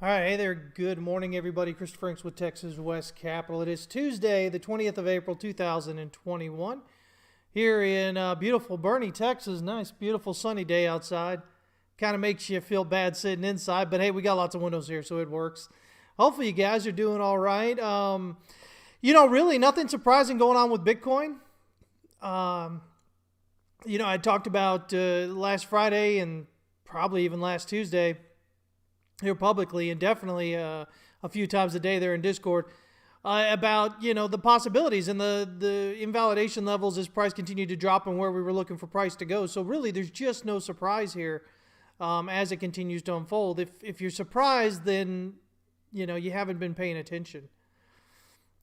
All right, hey there. Good morning, everybody. Christopher Franks with Texas West Capital. It is Tuesday, the 20th of April, 2021. Here in beautiful Bernie, Texas. Nice, beautiful sunny day outside. Kind of makes you feel bad sitting inside, but hey, we got lots of windows here, so it works. Hopefully, you guys are doing all right. Really nothing surprising going on with Bitcoin. I talked about last Friday and probably even last Tuesday here publicly, and definitely a few times a day there in Discord, about the possibilities and the invalidation levels as price continued to drop and where we were looking for price to go. So really, there's just no surprise here as it continues to unfold. If you're surprised, then you haven't been paying attention.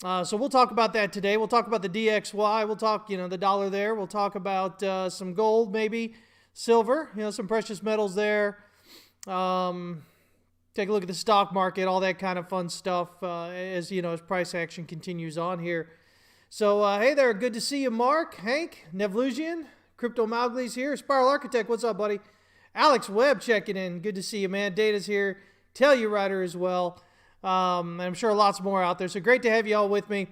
So we'll talk about that today. We'll talk about the DXY. We'll talk the dollar there. We'll talk about some gold, maybe silver, some precious metals there. Take a look at the stock market, all that kind of fun stuff as price action continues on here. So, hey there, good to see you, Mark, Hank, Nevlusian, Crypto Mowgli's here, Spiral Architect, what's up, buddy? Alex Webb checking in, good to see you, man. Data's here, Telluride as well. I'm sure lots more out there, so great to have you all with me.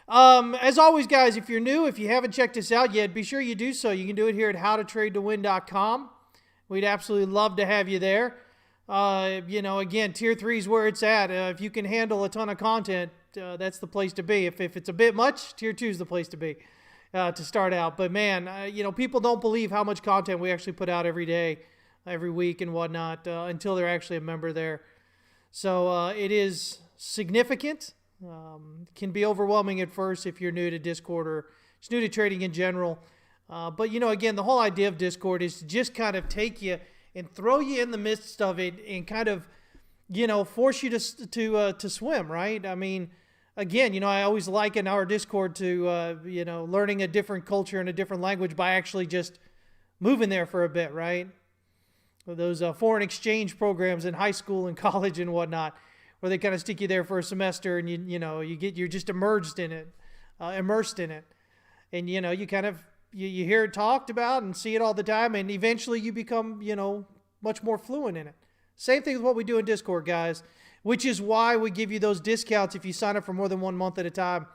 As always, guys, if you're new, if you haven't checked us out yet, be sure you do so. You can do it here at howtotradetowin.com. We'd absolutely love to have you there. Again, tier 3 is where it's at. If you can handle a ton of content, that's the place to be. If it's a bit much, tier 2 is the place to be to start out. But man, people don't believe how much content we actually put out every day, every week and whatnot until they're actually a member there. So it is significant. Can be overwhelming at first if you're new to Discord or just new to trading in general. But again, the whole idea of Discord is to just kind of take you and throw you in the midst of it and kind of, force you to swim, right? I mean, again, I always liken our Discord to, learning a different culture and a different language by actually just moving there for a bit, right? Those foreign exchange programs in high school and college and whatnot, where they kind of stick you there for a semester and you're just immersed in it, and you kind of. You hear it talked about and see it all the time, and eventually you become, much more fluent in it. Same thing with what we do in Discord, guys, which is why we give you those discounts if you sign up for more than 1 month at a time.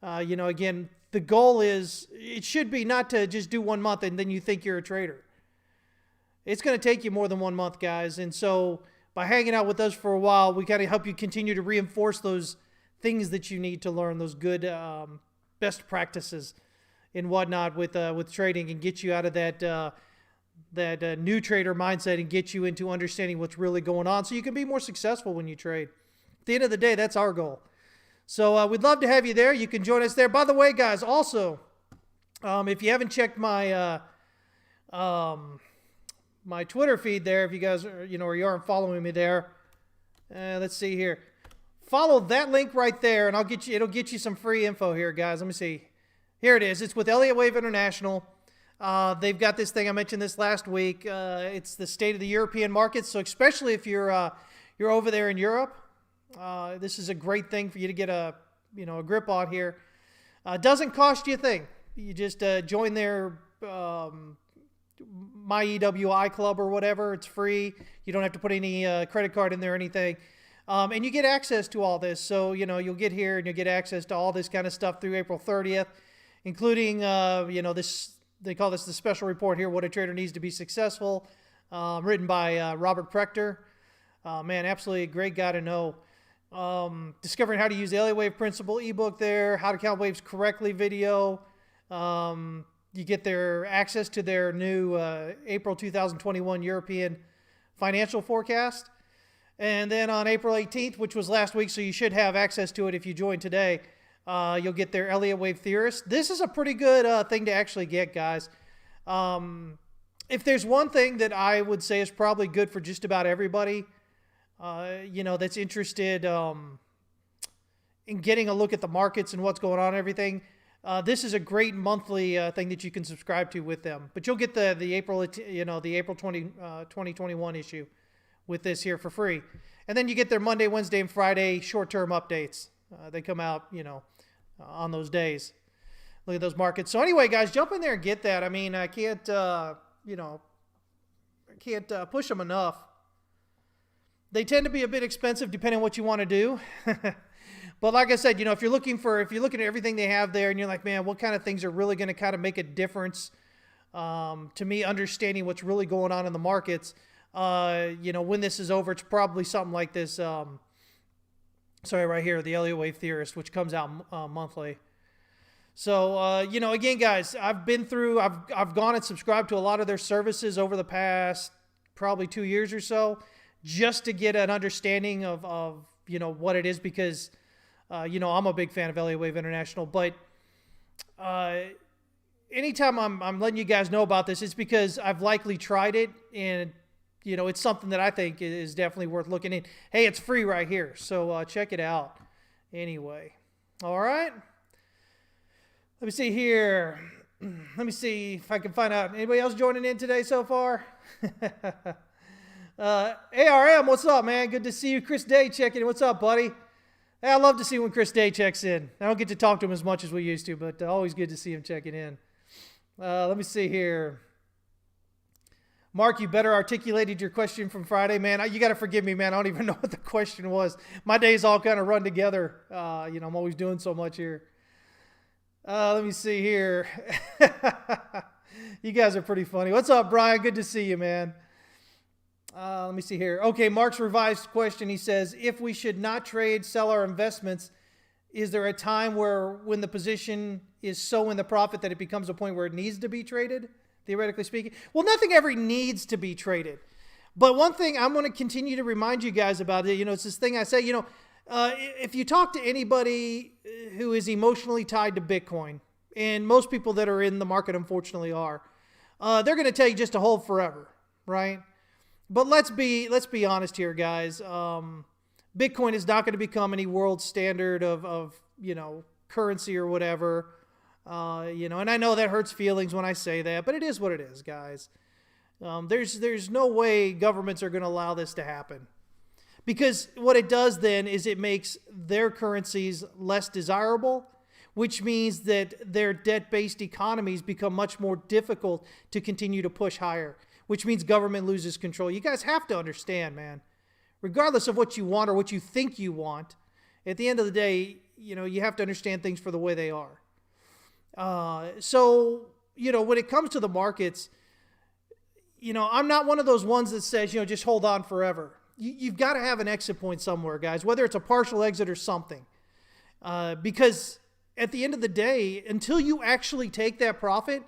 Again, the goal is, it should be not to just do 1 month and then you think you're a trader. It's going to take you more than 1 month, guys. And so by hanging out with us for a while, we got to help you continue to reinforce those things that you need to learn, those good best practices and whatnot with trading, and get you out of that new trader mindset and get you into understanding what's really going on so you can be more successful when you trade. At the end of the day, that's our goal. So we'd love to have you there. You can join us there. By the way, guys, also, if you haven't checked my my Twitter feed there, if you guys are, or you aren't following me there, let's see here. Follow that link right there, and it'll get you some free info here, guys. Let me see. Here it is. It's with Elliott Wave International. They've got this thing. I mentioned this last week. It's the state of the European markets. So especially if you're over there in Europe, this is a great thing for you to get a grip on here. Doesn't cost you a thing. You just join their My EWI club or whatever. It's free. You don't have to put any credit card in there or anything. And you get access to all this. So you'll get here and you'll get access to all this kind of stuff through April 30th. Including, this, they call this the special report here, What a Trader Needs to Be Successful, written by Robert Prechter. Man, absolutely a great guy to know. Discovering how to use the Elliott Wave principle ebook there, how to count waves correctly video. You get their access to their new April 2021 European financial forecast. And then on April 18th, which was last week, so you should have access to it if you join today, you'll get their Elliott Wave Theorist. This is a pretty good thing to actually get, guys. If there's one thing that I would say is probably good for just about everybody, that's interested in getting a look at the markets and what's going on and everything, this is a great monthly thing that you can subscribe to with them. But you'll get the April 2021 issue with this here for free. And then you get their Monday, Wednesday, and Friday short-term updates. They come out, on those days. Look at those markets. So anyway, guys, jump in there and get that. I mean, I can't push them enough. They tend to be a bit expensive depending on what you want to do. But like I said, if you're looking at everything they have there and you're like, man, what kind of things are really going to kind of make a difference to me understanding what's really going on in the markets, when this is over, it's probably something like this. Right here, the Elliott Wave Theorist, which comes out monthly. So, again, guys, I've gone and subscribed to a lot of their services over the past probably 2 years or so, just to get an understanding of what it is, because, I'm a big fan of Elliott Wave International. But anytime I'm letting you guys know about this, it's because I've likely tried it, and, it's something that I think is definitely worth looking in. Hey, it's free right here, so check it out. Anyway, all right. Let me see here. Let me see if I can find out. Anybody else joining in today so far? ARM, what's up, man? Good to see you. Chris Day checking in. What's up, buddy? Hey, I love to see when Chris Day checks in. I don't get to talk to him as much as we used to, but always good to see him checking in. Let me see here. Mark, you better articulated your question from Friday, man. You got to forgive me, man. I don't even know what the question was. My days all kind of run together. I'm always doing so much here. Let me see here. You guys are pretty funny. What's up, Brian? Good to see you, man. Let me see here. Okay, Mark's revised question. He says, if we should not trade, sell our investments, is there a time when the position is so in the profit that it becomes a point where it needs to be traded, theoretically speaking? Well, nothing ever needs to be traded. But one thing I'm going to continue to remind you guys about, it's this thing I say, if you talk to anybody who is emotionally tied to Bitcoin, and most people that are in the market unfortunately are, they're going to tell you just to hold forever, right? But let's be honest here, guys. Bitcoin is not going to become any world standard of currency or whatever. And I know that hurts feelings when I say that, but it is what it is, guys. There's no way governments are going to allow this to happen. Because what it does then is it makes their currencies less desirable, which means that their debt-based economies become much more difficult to continue to push higher, which means government loses control. You guys have to understand, man, regardless of what you want or what you think you want, at the end of the day, you have to understand things for the way they are. When it comes to the markets, I'm not one of those ones that says, just hold on forever. You've got to have an exit point somewhere, guys, whether it's a partial exit or something. Because at the end of the day, until you actually take that profit,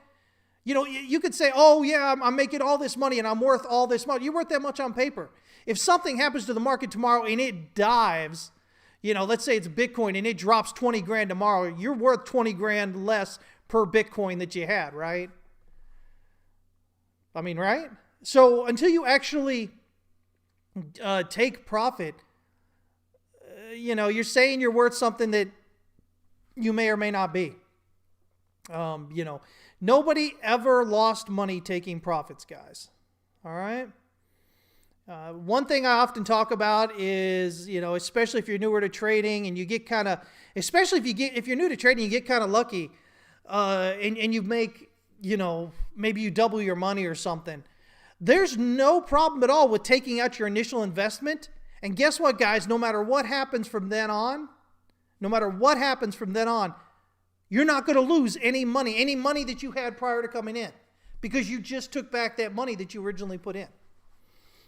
you could say, oh, yeah, I'm making all this money and I'm worth all this money. You're worth that much on paper. If something happens to the market tomorrow and it dives, let's say it's Bitcoin and it drops 20 grand tomorrow, you're worth 20 grand less per Bitcoin that you had, right? I mean, right? So until you actually take profit, you're saying you're worth something that you may or may not be. Nobody ever lost money taking profits, guys. All right. One thing I often talk about is, especially if you're newer to trading and you get kind of, especially if you're new to trading, you get kind of lucky, and you make, maybe you double your money or something. There's no problem at all with taking out your initial investment. And guess what, guys? No matter what happens from then on, you're not going to lose any money that you had prior to coming in, because you just took back that money that you originally put in.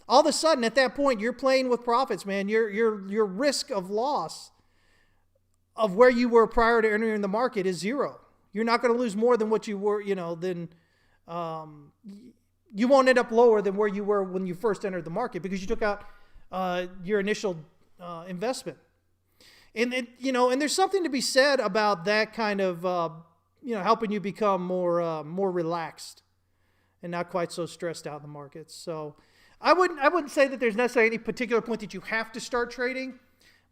All of a sudden, at that point, you're playing with profits, man. Your risk of loss of where you were prior to entering the market is zero. You're not going to lose more than what you were, you won't end up lower than where you were when you first entered the market, because you took out your initial investment. And there's something to be said about that kind of, helping you become more relaxed and not quite so stressed out in the markets. So I wouldn't say that there's necessarily any particular point that you have to start trading,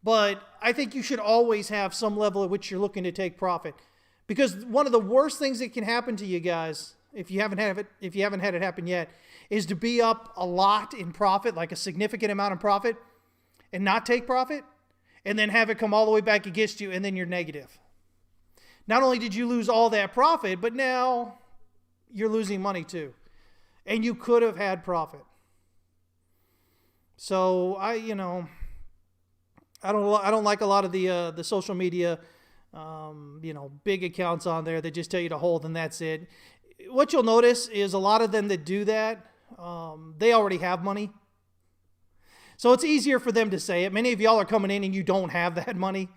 but I think you should always have some level at which you're looking to take profit, because one of the worst things that can happen to you guys, if you haven't had it happen yet, is to be up a lot in profit, like a significant amount of profit, and not take profit, and then have it come all the way back against you, and then you're negative. Not only did you lose all that profit, but now you're losing money too. And you could have had profit. So I don't like a lot of the social media, big accounts on there that just tell you to hold and that's it. What you'll notice is a lot of them that do that, they already have money. So it's easier for them to say it. Many of y'all are coming in and you don't have that money.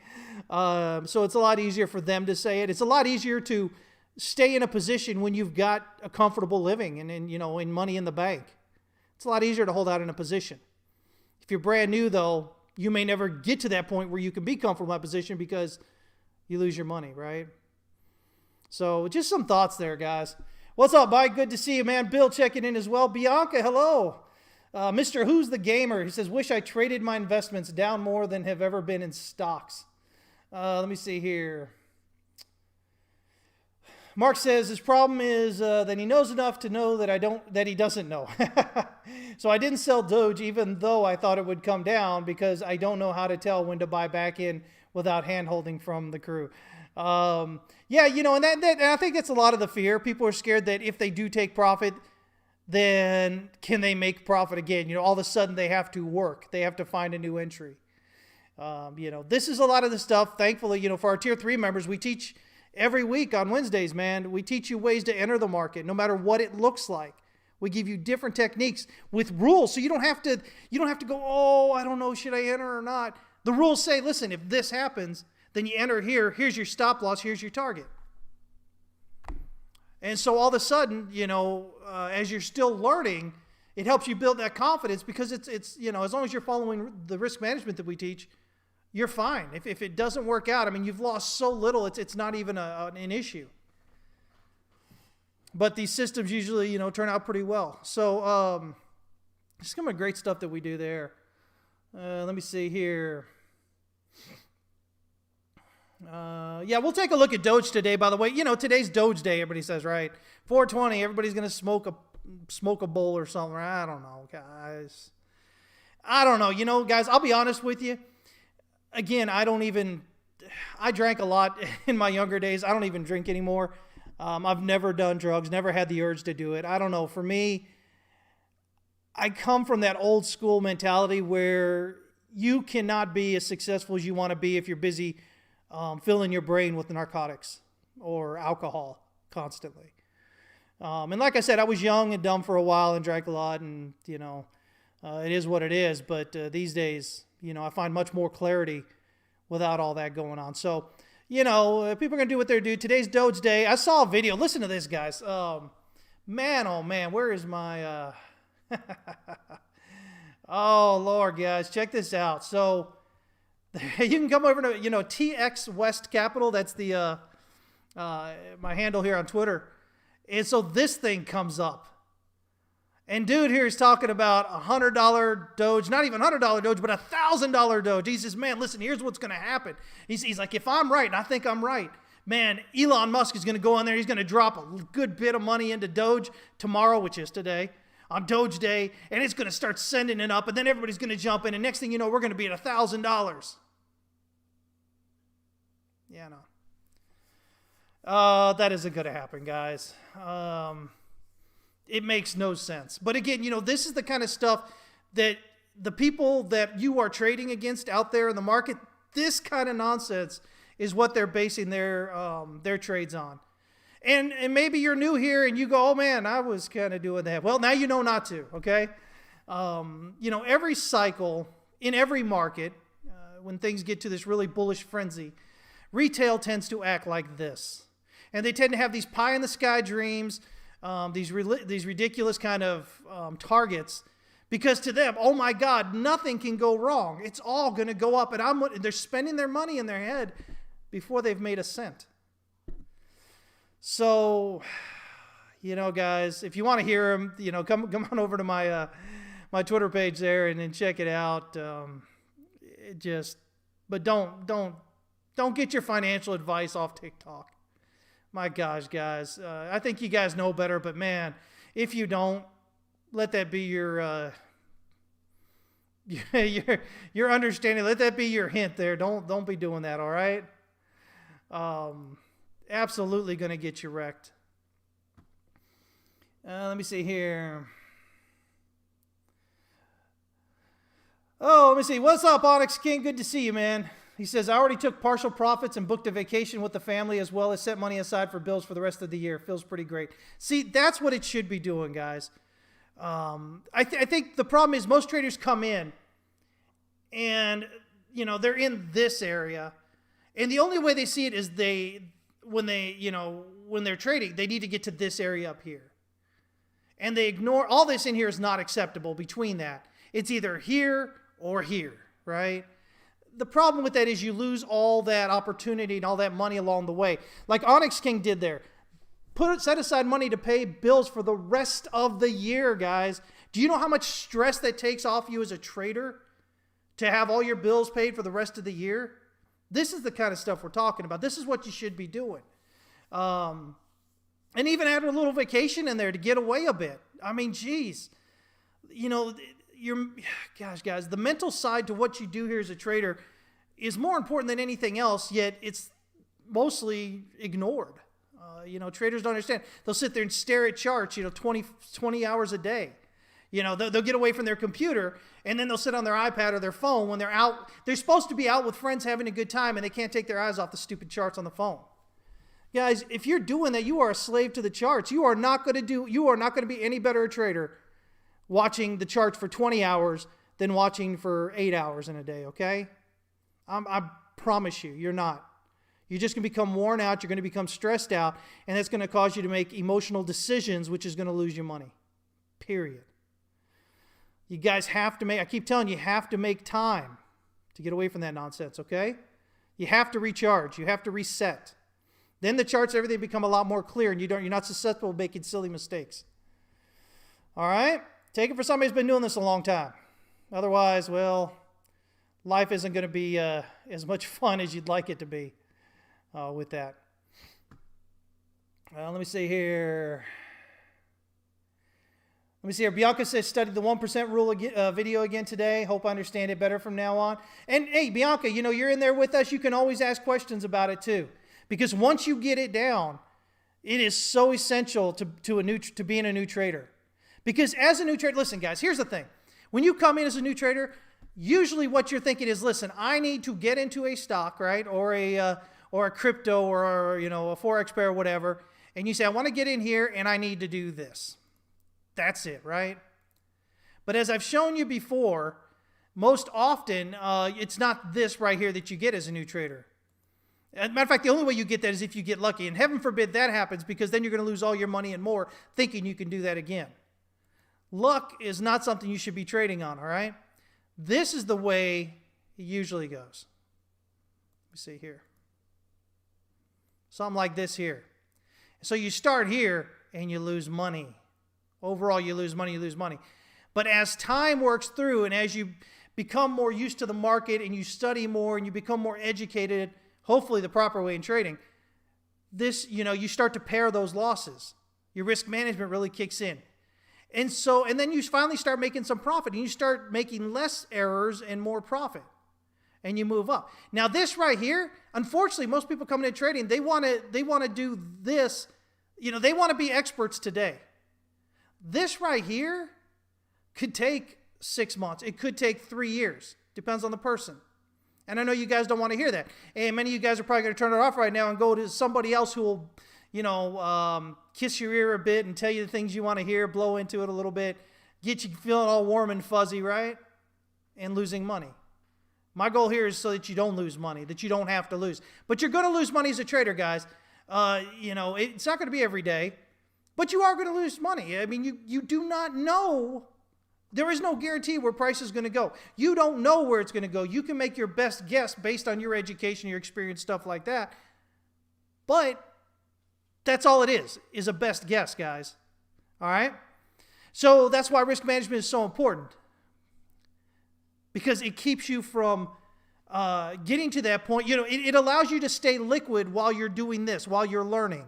So it's a lot easier for them to say it. It's a lot easier to stay in a position when you've got a comfortable living and in money in the bank. It's a lot easier to hold out in a position. If you're brand new though, you may never get to that point where you can be comfortable in that position because you lose your money, right? So just some thoughts there, guys. What's up, Mike? Good to see you, man. Bill checking in as well. Bianca, hello. Mr. Who's the Gamer? He says, wish I traded my investments down more than have ever been in stocks. Let me see here. Mark says his problem is that he knows enough to know that he doesn't know. So I didn't sell Doge even though I thought it would come down because I don't know how to tell when to buy back in without hand-holding from the crew. And I think that's a lot of the fear. People are scared that if they do take profit, then can they make profit again? All of a sudden they have to work. They have to find a new entry. This is a lot of the stuff. Thankfully, for our Tier 3 members, we teach every week on Wednesdays, man. We teach you ways to enter the market, no matter what it looks like. We give you different techniques with rules, so you don't have to go, oh, I don't know, should I enter or not? The rules say, listen, if this happens, then you enter here. Here's your stop loss. Here's your target. And so all of a sudden, as you're still learning, it helps you build that confidence because it's as long as you're following the risk management that we teach, you're fine. If it doesn't work out, you've lost so little, it's not even an issue. But these systems usually, turn out pretty well. So just some of the great stuff that we do there. Let me see here. We'll take a look at Doge today, by the way. Today's Doge day, everybody says, right? 420, everybody's going to smoke a bowl or something. I don't know, guys. I don't know. Guys, I'll be honest with you. Again, I drank a lot in my younger days. I don't even drink anymore. I've never done drugs, never had the urge to do it. I don't know. For me, I come from that old school mentality where you cannot be as successful as you want to be if you're busy filling your brain with narcotics or alcohol constantly. And like I said, I was young and dumb for a while and drank a lot, and it is what it is. But these days, I find much more clarity without all that going on. So, people are going to do what they do. Today's Doge Day. I saw a video. Listen to this, guys. Man, oh man, where is my... Oh, Lord, guys, check this out. So you can come over to, TX West Capital. That's the my handle here on Twitter. And so this thing comes up. And dude here is talking about $100 Doge, not even $100 Doge, but $1,000 Doge. He says, man, listen, here's what's going to happen. He's like, if I'm right, and I think I'm right, man, Elon Musk is going to go on there. He's going to drop a good bit of money into Doge tomorrow, which is today, on Doge Day, and it's going to start sending it up, and then everybody's going to jump in, and next thing you know, we're going to be at $1,000. Yeah, no. That isn't going to happen, guys. It makes no sense. But again, this is the kind of stuff that the people that you are trading against out there in the market, this kind of nonsense is what they're basing their trades on. And maybe you're new here and you go, oh man, I was kind of doing that. Well, now you know not to, okay? Every cycle, in every market, when things get to this really bullish frenzy, retail tends to act like this. And they tend to have these pie-in-the-sky dreams, these ridiculous kind of targets, because to them, oh my God, nothing can go wrong. It's all going to go up, and they're spending their money in their head before they've made a cent. So, guys, if you want to hear them, come on over to my my Twitter page there and then check it out. But don't get your financial advice off TikTok. My gosh, guys, I think you guys know better, but man, if you don't, let that be your your understanding. Let that be your hint there. Don't be doing that. All right. Absolutely going to get you wrecked. Let me see here. me see. What's up, Onyx King? Good to see you, man. He says, I already took partial profits and booked a vacation with the family as well as set money aside for bills for the rest of the year. Feels pretty great. See, that's what it should be doing, guys. I think the problem is most traders come in and, they're in this area. And the only way they see it is when they're trading, they need to get to this area up here. And they ignore, all this in here is not acceptable between that. It's either here or here, right? The problem with that is you lose all that opportunity and all that money along the way. Like Onyx King did there. Set aside money to pay bills for the rest of the year, guys. Do you know how much stress that takes off you as a trader to have all your bills paid for the rest of the year? This is the kind of stuff we're talking about. This is what you should be doing. And even add a little vacation in there to get away a bit. I mean, geez. Gosh, guys, the mental side to what you do here as a trader is more important than anything else, yet it's mostly ignored. Traders don't understand. They'll sit there and stare at charts, 20 hours a day. They'll get away from their computer, and then they'll sit on their iPad or their phone when they're out. They're supposed to be out with friends having a good time, and they can't take their eyes off the stupid charts on the phone. Guys, if you're doing that, you are a slave to the charts. You are not going to be any better a trader watching the charts for 20 hours than watching for 8 hours in a day, okay? I promise you, you're not. You're just going to become worn out. You're going to become stressed out, and that's going to cause you to make emotional decisions, which is going to lose you money, period. You guys have to I keep telling you, you have to make time to get away from that nonsense, okay? You have to recharge. You have to reset. Then the charts, everything become a lot more clear, and you're not susceptible to making silly mistakes. All right? Take it for somebody who's been doing this a long time. Otherwise, well, life isn't going to be as much fun as you'd like it to be with that. Let me see here. Bianca says, studied the 1% rule video again today. Hope I understand it better from now on. And hey, Bianca, you're in there with us. You can always ask questions about it too. Because once you get it down, it is so essential to being a new trader. Because as a new trader, listen, guys, here's the thing. When you come in as a new trader, usually what you're thinking is, listen, I need to get into a stock, right, or a crypto, or a forex pair, or whatever, and you say, I want to get in here, and I need to do this. That's it, right? But as I've shown you before, most often it's not this right here that you get as a new trader. As a matter of fact, the only way you get that is if you get lucky, and heaven forbid that happens, because then you're going to lose all your money and more thinking you can do that again. Luck is not something you should be trading on, all right? This is the way it usually goes. Let me see here. Something like this here. So you start here and you lose money. Overall, you lose money. But as time works through and as you become more used to the market and you study more and you become more educated, hopefully the proper way in trading, you start to pare those losses. Your risk management really kicks in. And then you finally start making some profit, and you start making less errors and more profit, and you move up. Now this right here, unfortunately, most people coming in trading, they want to do this, they want to be experts today. This right here could take 6 months. It could take 3 years. Depends on the person. And I know you guys don't want to hear that. And many of you guys are probably going to turn it off right now and go to somebody else who will kiss your ear a bit and tell you the things you want to hear, blow into it a little bit, get you feeling all warm and fuzzy, right? And losing money. My goal here is so that you don't lose money, that you don't have to lose. But you're going to lose money as a trader, guys. It's not going to be every day, but you are going to lose money. I mean, you do not know. There is no guarantee where price is going to go. You don't know where it's going to go. You can make your best guess based on your education, your experience, stuff like that. But that's all it is a best guess, guys. All right? So that's why risk management is so important. Because it keeps you from getting to that point. It allows you to stay liquid while you're doing this, while you're learning.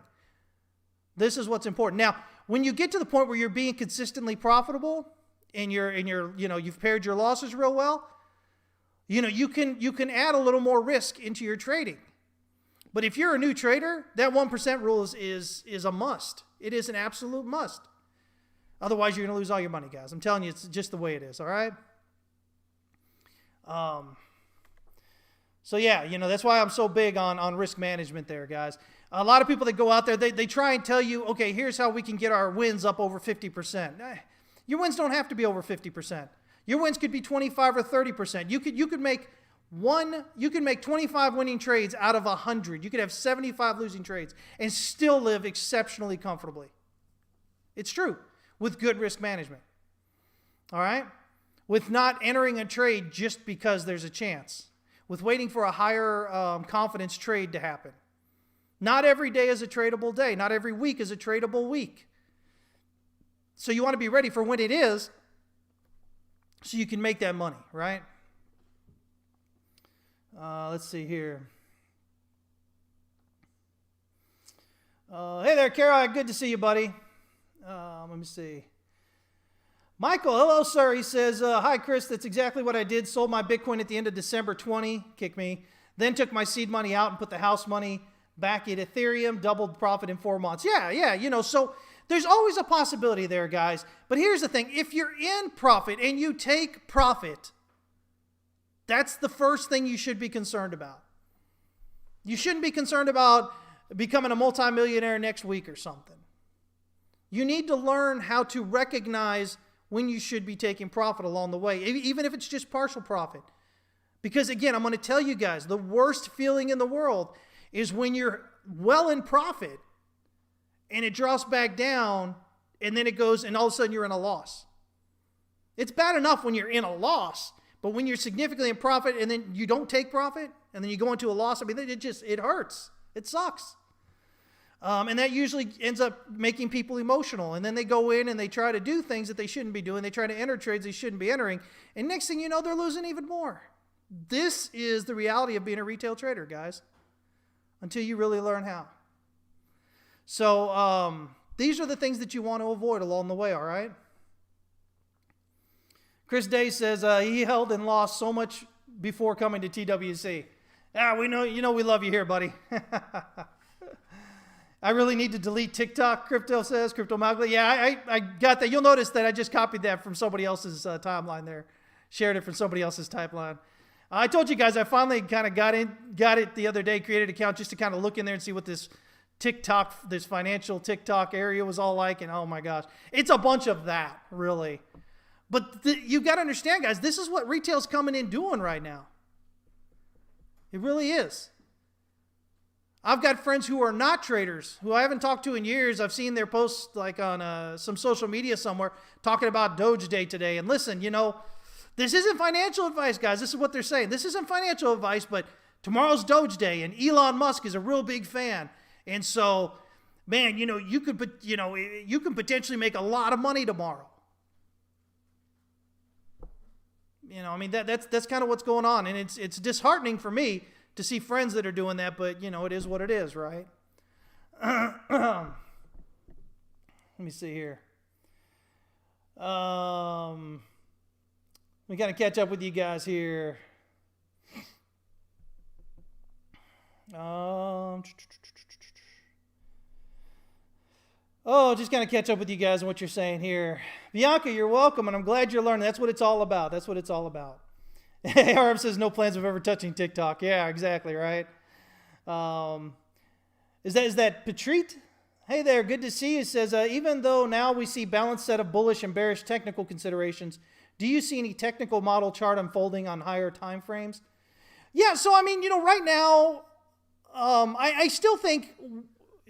This is what's important. Now, when you get to the point where you're being consistently profitable and you've pared your losses real well, you can add a little more risk into your trading. But if you're a new trader, that 1% rule is a must. It is an absolute must. Otherwise, you're going to lose all your money, guys. I'm telling you, it's just the way it is, all right? So yeah, that's why I'm so big on risk management there, guys. A lot of people that go out there, they try and tell you, okay, here's how we can get our wins up over 50%. Your wins don't have to be over 50%. Your wins could be 25 or 30%. You could make 25 winning trades out of 100. You could have 75 losing trades and still live exceptionally comfortably. It's true, with good risk management. All right? With not entering a trade just because there's a chance. With waiting for a higher confidence trade to happen. Not every day is a tradable day. Not every week is a tradable week. So you want to be ready for when it is so you can make that money, right? Let's see here. Hey there, Carol. Good to see you, buddy. Let me see. Michael, hello, sir. He says, hi, Chris. That's exactly what I did. Sold my Bitcoin at the end of December 20. Kick me. Then took my seed money out and put the house money back in Ethereum. Doubled profit in 4 months. Yeah. So there's always a possibility there, guys. But here's the thing. If you're in profit and you take profit, that's the first thing you should be concerned about. You shouldn't be concerned about becoming a multimillionaire next week or something. You need to learn how to recognize when you should be taking profit along the way, even if it's just partial profit. Because again, I'm going to tell you guys, the worst feeling in the world is when you're well in profit and it drops back down and then it goes and all of a sudden you're in a loss. It's bad enough when you're in a loss, but when you're significantly in profit and then you don't take profit and then you go into a loss, I mean, it hurts. It sucks. And that usually ends up making people emotional. And then they go in and they try to do things that they shouldn't be doing. They try to enter trades they shouldn't be entering. And next thing you know, they're losing even more. This is the reality of being a retail trader, guys, until you really learn how. So these are the things that you want to avoid along the way, all right? Chris Day says he held and lost so much before coming to TWC. We know, we love you here, buddy. I really need to delete TikTok, Crypto says. Crypto Mowgli. Yeah, I got that. You'll notice that I just copied that from somebody else's timeline there. Shared it from somebody else's timeline. I told you guys I finally kind of got it the other day, created an account just to kind of look in there and see what this TikTok, this financial TikTok area was all like. And oh my gosh, it's a bunch of that, really. But you've got to understand, guys, this is what retail's coming in doing right now. It really is. I've got friends who are not traders, who I haven't talked to in years. I've seen their posts like on some social media somewhere talking about DOGE Day today. And listen, this isn't financial advice, guys. This is what they're saying. This isn't financial advice, but tomorrow's DOGE Day, and Elon Musk is a real big fan. And so, man, you can potentially make a lot of money tomorrow. That's kind of what's going on, and it's disheartening for me to see friends that are doing that, but, it is what it is, right? Let me see here. We got to catch up with you guys here. Just going to catch up with you guys on what you're saying here. Bianca, you're welcome, and I'm glad you're learning. That's what it's all about. That's what it's all about. ARM says no plans of ever touching TikTok. Yeah, exactly, right? Is that Petrit? Hey there, good to see you. Says, even though now we see balanced set of bullish and bearish technical considerations, do you see any technical model chart unfolding on higher time frames? Yeah, so right now, I still think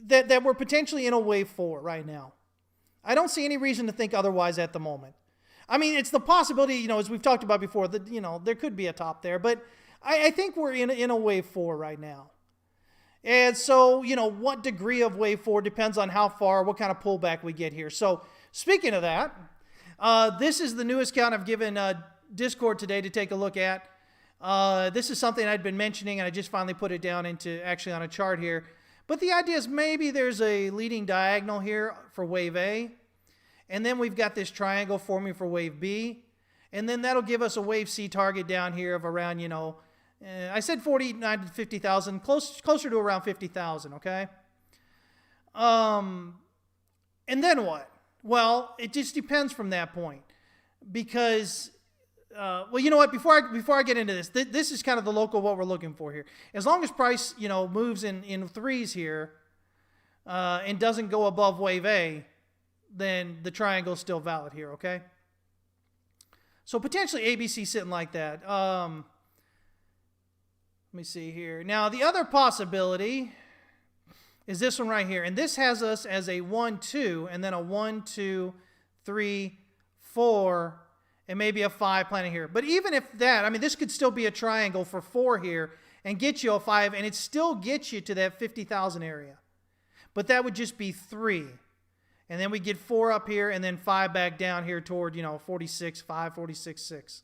that we're potentially in a wave 4 right now. I don't see any reason to think otherwise at the moment. It's the possibility, as we've talked about before, that, there could be a top there. But I think we're in a wave 4 right now. And so, what degree of wave 4 depends on how far, what kind of pullback we get here. So, speaking of that, this is the newest account I've given Discord today to take a look at. This is something I'd been mentioning, and I just finally put it down actually on a chart here. But the idea is maybe there's a leading diagonal here for wave A. And then we've got this triangle forming for wave B. And then that'll give us a wave C target down here of around, I said 49 to 50,000, closer to around 50,000, okay? And then what? Well, it just depends from that point. Because well, you know what? Before I get into this, this is kind of the local what we're looking for here. As long as price, moves in threes here and doesn't go above wave A, then the triangle is still valid here, okay? So potentially ABC sitting like that. Let me see here. Now, the other possibility is this one right here. And this has us as a 1, 2, and then a 1, 2, 3, 4, and maybe a 5 planted here. But even if that, I mean, this could still be a triangle for 4 here and get you a 5, and it still gets you to that 50,000 area. But that would just be 3. And then we get 4 up here, and then 5 back down here toward, 46, 5, 46, 6.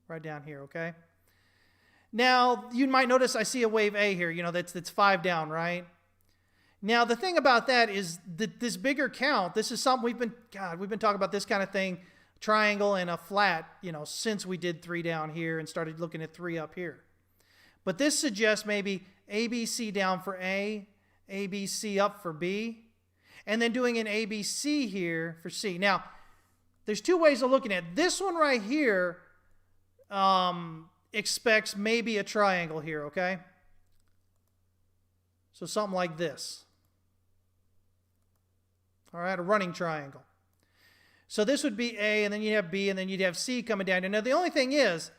Right down here, okay? Now, you might notice I see a wave A here, that's 5 down, right? Now, the thing about that is that this bigger count, this is something we've been talking about this kind of thing, triangle and a flat, since we did 3 down here and started looking at 3 up here. But this suggests maybe ABC down for A, ABC up for B, and then doing an ABC here for C. Now, there's 2 ways of looking at it. This one right here expects maybe a triangle here, okay? So something like this. All right, a running triangle. So this would be A, and then you'd have B, and then you'd have C coming down. Now, the only thing is,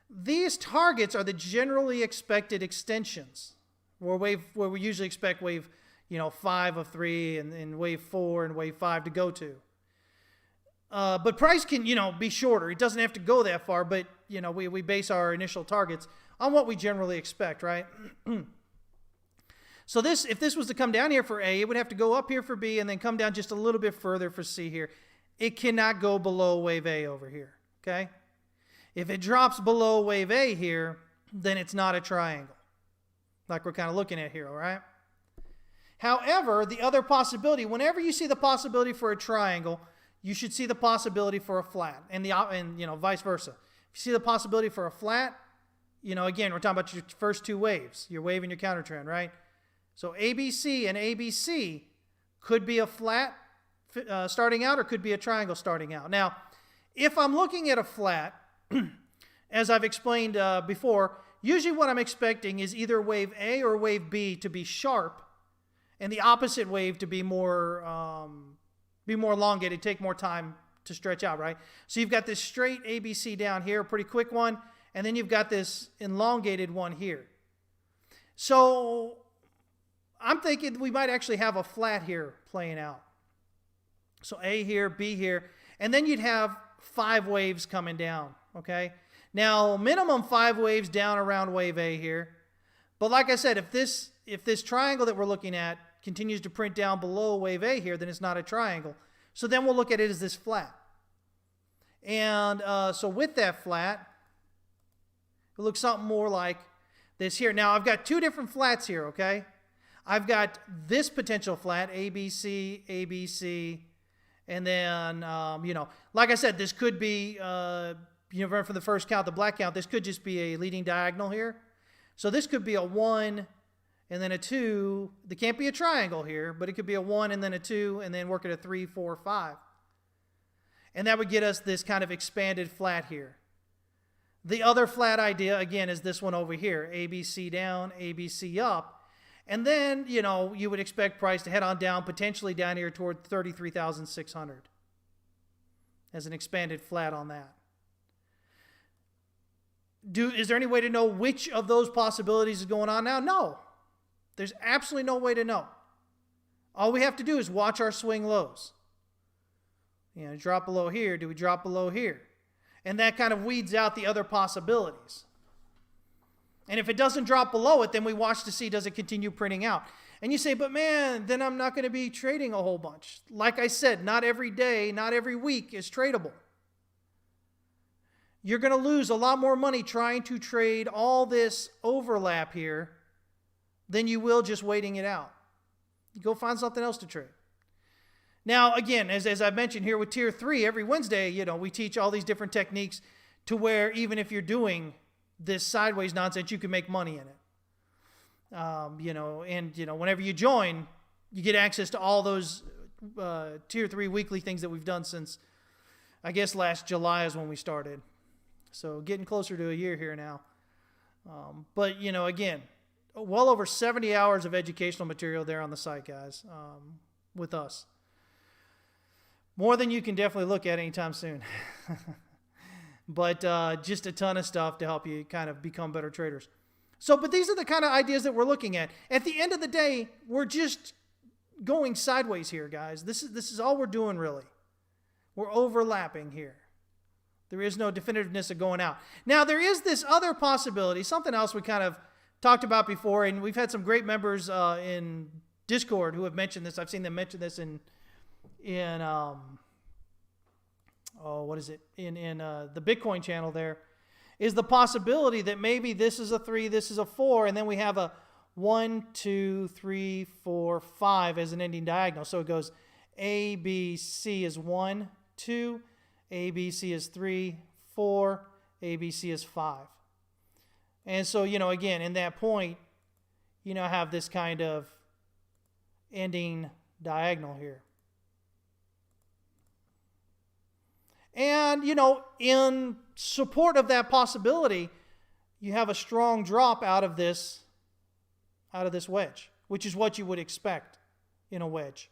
these targets are the generally expected extensions, where we usually expect wave 5 of 3 and wave 4 and wave 5 to go to. But price can, be shorter. It doesn't have to go that far, but, we base our initial targets on what we generally expect, right? So if this was to come down here for A, it would have to go up here for B and then come down just a little bit further for C here. It cannot go below wave A over here, okay? If it drops below wave A here, then it's not a triangle, like we're kind of looking at here, all right? However, the other possibility, whenever you see the possibility for a triangle, you should see the possibility for a flat, and vice versa. If you see the possibility for a flat, again, we're talking about your first 2 waves, your wave and your counter trend, right? So ABC and ABC could be a flat starting out or could be a triangle starting out. Now, if I'm looking at a flat, as I've explained before, usually what I'm expecting is either wave A or wave B to be sharp and the opposite wave to be more elongated, take more time to stretch out, right? So you've got this straight ABC down here, a pretty quick one, and then you've got this elongated one here. So I'm thinking we might actually have a flat here playing out. So A here, B here, and then you'd have 5 waves coming down, okay? Now, minimum 5 waves down around wave A here. But like I said, if this triangle that we're looking at continues to print down below wave A here, then it's not a triangle. So then we'll look at it as this flat. And so with that flat, it looks something more like this here. Now, I've got 2 different flats here, okay? I've got this potential flat, ABC, ABC, and then, like I said, this could be, for the first count, the black count, this could just be a leading diagonal here. So this could be a 1 and then a 2. There can't be a triangle here, but it could be a 1 and then a 2 and then work at a 3, 4, 5. And that would get us this kind of expanded flat here. The other flat idea, again, is this one over here, ABC down, ABC up. And then, you would expect price to head on down, potentially down here toward 33,600 as an expanded flat on that. Is there any way to know which of those possibilities is going on now? No. There's absolutely no way to know. All we have to do is watch our swing lows. Drop below here. Do we drop below here? And that kind of weeds out the other possibilities. And if it doesn't drop below it, then we watch to see, does it continue printing out? And you say, but man, then I'm not going to be trading a whole bunch. Like I said, not every day, not every week is tradable. You're going to lose a lot more money trying to trade all this overlap here than you will just waiting it out. Go find something else to trade. Now, again, as I've mentioned here with Tier 3, every Wednesday, we teach all these different techniques to where even if you're doing this sideways nonsense, you can make money in it. Whenever you join, you get access to all those Tier 3 weekly things that we've done since, I guess, last July is when we started. So getting closer to a year here now. But, again, well over 70 hours of educational material there on the site, guys, with us. More than you can definitely look at anytime soon. But just a ton of stuff to help you kind of become better traders. So, but these are the kind of ideas that we're looking at. At the end of the day, we're just going sideways here, guys. This is all we're doing, really. We're overlapping here. There is no definitiveness of going out. Now, there is this other possibility, something else we kind of talked about before, and we've had some great members in Discord who have mentioned this. I've seen them mention this in the Bitcoin channel there, is the possibility that maybe this is a 3, this is a 4, and then we have a 1, 2, 3, 4, 5 as an ending diagonal. So it goes A, B, C is 1, 2, A, B, C is 3, 4, A, B, C is 5. And so, again, in that point, have this kind of ending diagonal here. And, in support of that possibility, you have a strong drop out of this wedge, which is what you would expect in a wedge,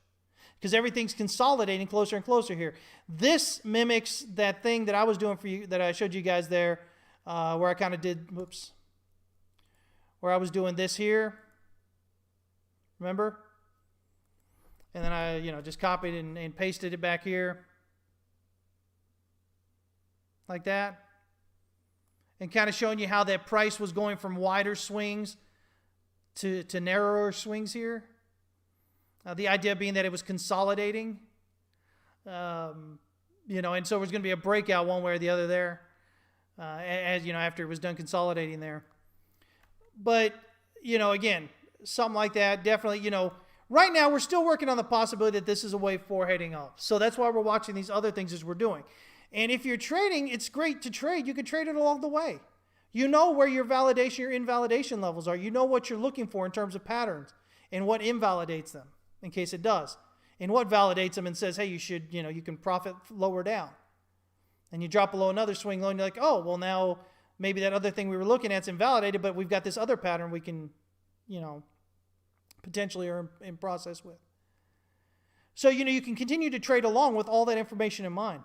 because everything's consolidating closer and closer here. This mimics that thing that I was doing for you, that I showed you guys there, where I kind of did, where I was doing this here, remember? And then I, just copied and pasted it back here, like that, and kind of showing you how that price was going from wider swings to narrower swings here. The idea being that it was consolidating, and so it was going to be a breakout one way or the other there, after it was done consolidating there. But, again, something like that, definitely, right now we're still working on the possibility that this is a wave 4 heading up. So that's why we're watching these other things as we're doing. And if you're trading, it's great to trade. You can trade it along the way. You know where your validation, your invalidation levels are. You know what you're looking for in terms of patterns and what invalidates them in case it does. And what validates them and says, hey, you should, you can profit lower down. And you drop below another swing low and you're like, oh, well, now maybe that other thing we were looking at is invalidated, but we've got this other pattern we can, potentially are in process with. So, you can continue to trade along with all that information in mind,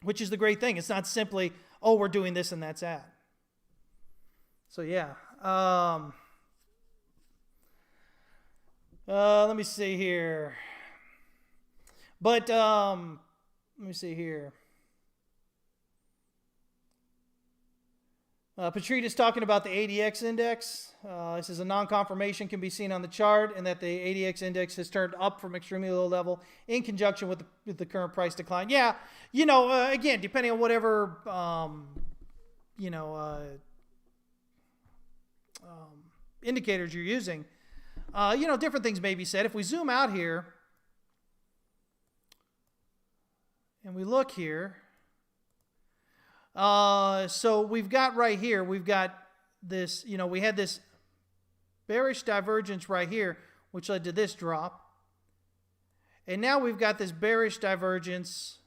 which is the great thing. It's not simply, oh, we're doing this and that's that. So, yeah. Let me see here. But, let me see here. Patrita's talking about the ADX index. This is a non-confirmation can be seen on the chart, and that the ADX index has turned up from extremely low level in conjunction with the current price decline. Yeah, again, depending on whatever, indicators you're using, different things may be said. If we zoom out here and we look here, so we've got right here, we've got this, we had this bearish divergence right here, which led to this drop. And now we've got this bearish divergence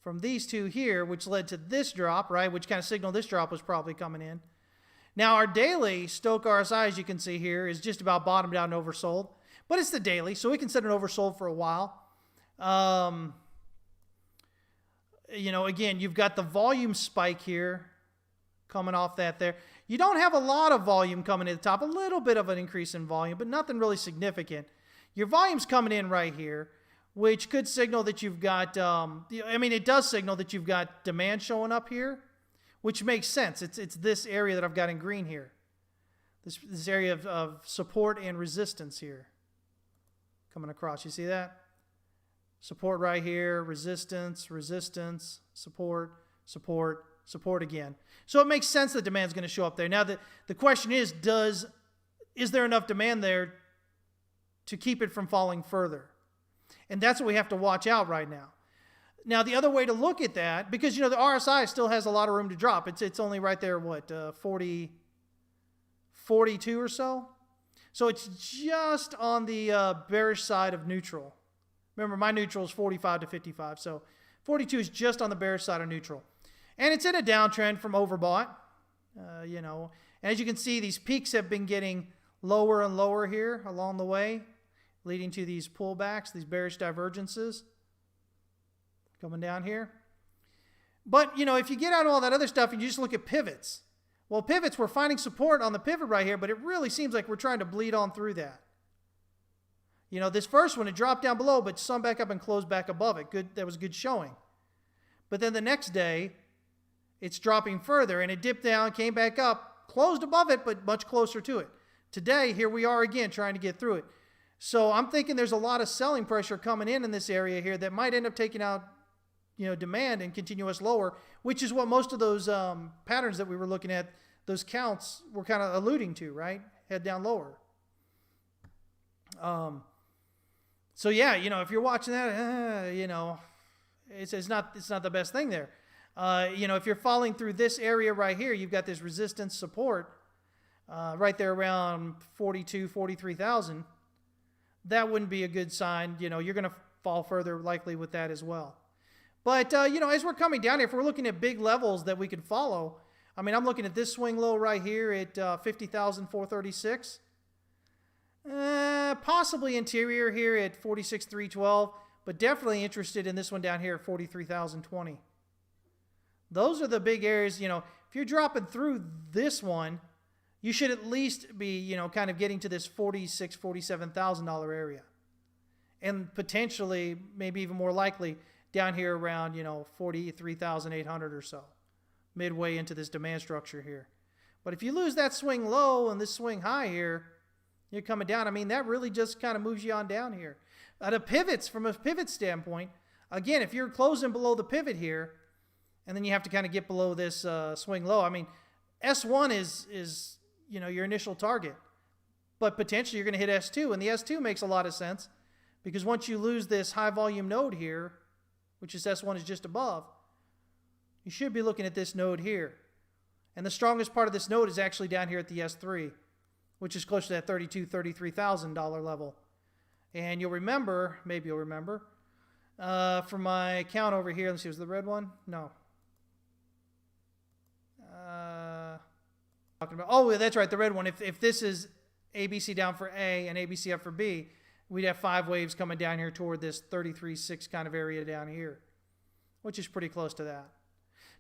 from these two here, which led to this drop, right? Which kind of signaled this drop was probably coming in. Now our daily Stochh RSI, as you can see here, is just about bottomed out and oversold. But it's the daily, so we consider it oversold for a while. Again, you've got the volume spike here coming off that there. You don't have a lot of volume coming to the top, a little bit of an increase in volume, but nothing really significant. Your volume's coming in right here, which could signal that you've got, it does signal that you've got demand showing up here, which makes sense. It's this area that I've got in green here. This area of support and resistance here coming across. You see that? Support right here, resistance, resistance, support, support, support again. So it makes sense that demand's going to show up there. Now, the question is there enough demand there to keep it from falling further? And that's what we have to watch out right now. Now, the other way to look at that, because, the RSI still has a lot of room to drop. It's only right there, 42 or so? So it's just on the bearish side of neutral. Remember, my neutral is 45 to 55, so 42 is just on the bearish side of neutral. And it's in a downtrend from overbought. You know, as you can see, these peaks have been getting lower and lower here along the way, leading to these pullbacks, these bearish divergences coming down here. But, you know, if you get out all that other stuff and you just look at pivots, well, pivots, we're finding support on the pivot right here, but it really seems like we're trying to bleed on through that. You know, this first one, it dropped down below, but spun back up and closed back above it. Good, that was good showing. But then the next day, it's dropping further, and it dipped down, came back up, closed above it, but much closer to it. Today, here we are again trying to get through it. So I'm thinking there's a lot of selling pressure coming in this area here that might end up taking out, you know, demand and continue us lower, which is what most of those patterns that we were looking at, those counts were kind of alluding to, right? Head down lower. So yeah, you know, if you're watching that, you know, it's not the best thing there. You know, if you're falling through this area right here, you've got this resistance support right there around 42, 43,000. That wouldn't be a good sign. You know, you're going to fall further likely with that as well. But, you know, as we're coming down here, if we're looking at big levels that we could follow, I mean, I'm looking at this swing low right here at 50,436. Possibly interior here at 46,312, but definitely interested in this one down here at 43,020. Those are the big areas. You know, if you're dropping through this one, you should at least be, you know, kind of getting to this $46,000, $47,000 area. And potentially, maybe even more likely, down here around, you know, 43,800 or so, midway into this demand structure here. But if you lose that swing low and this swing high here, you're coming down. I mean, that really just kind of moves you on down here. The pivots, from a pivot standpoint, again, if you're closing below the pivot here, and then you have to kind of get below this swing low. I mean, S1 is you know, your initial target, but potentially you're going to hit S2, and the S2 makes a lot of sense because once you lose this high volume node here, which is S1 is just above, you should be looking at this node here. And the strongest part of this node is actually down here at the S3, which is close to that $32,000, $33,000 level. And you'll remember, maybe you'll remember, from my count over here, let's see, was the red one? No. Talking about, oh, that's right, the red one. If this is ABC down for A and ABC up for B, we'd have 5 waves coming down here toward this 33.6 kind of area down here, which is pretty close to that.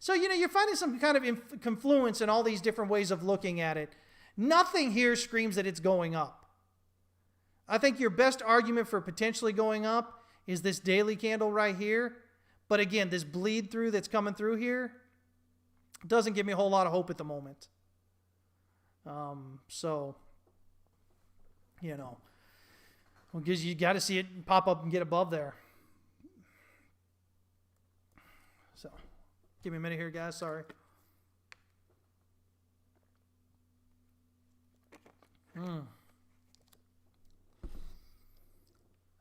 So, you know, you're finding some kind of confluence in all these different ways of looking at it. Nothing here screams that it's going up. I think your best argument for potentially going up is this daily candle right here. But again, this bleed through that's coming through here doesn't give me a whole lot of hope at the moment. So, you know, because you got to see it pop up and get above there. So, give me a minute here, guys. Sorry. All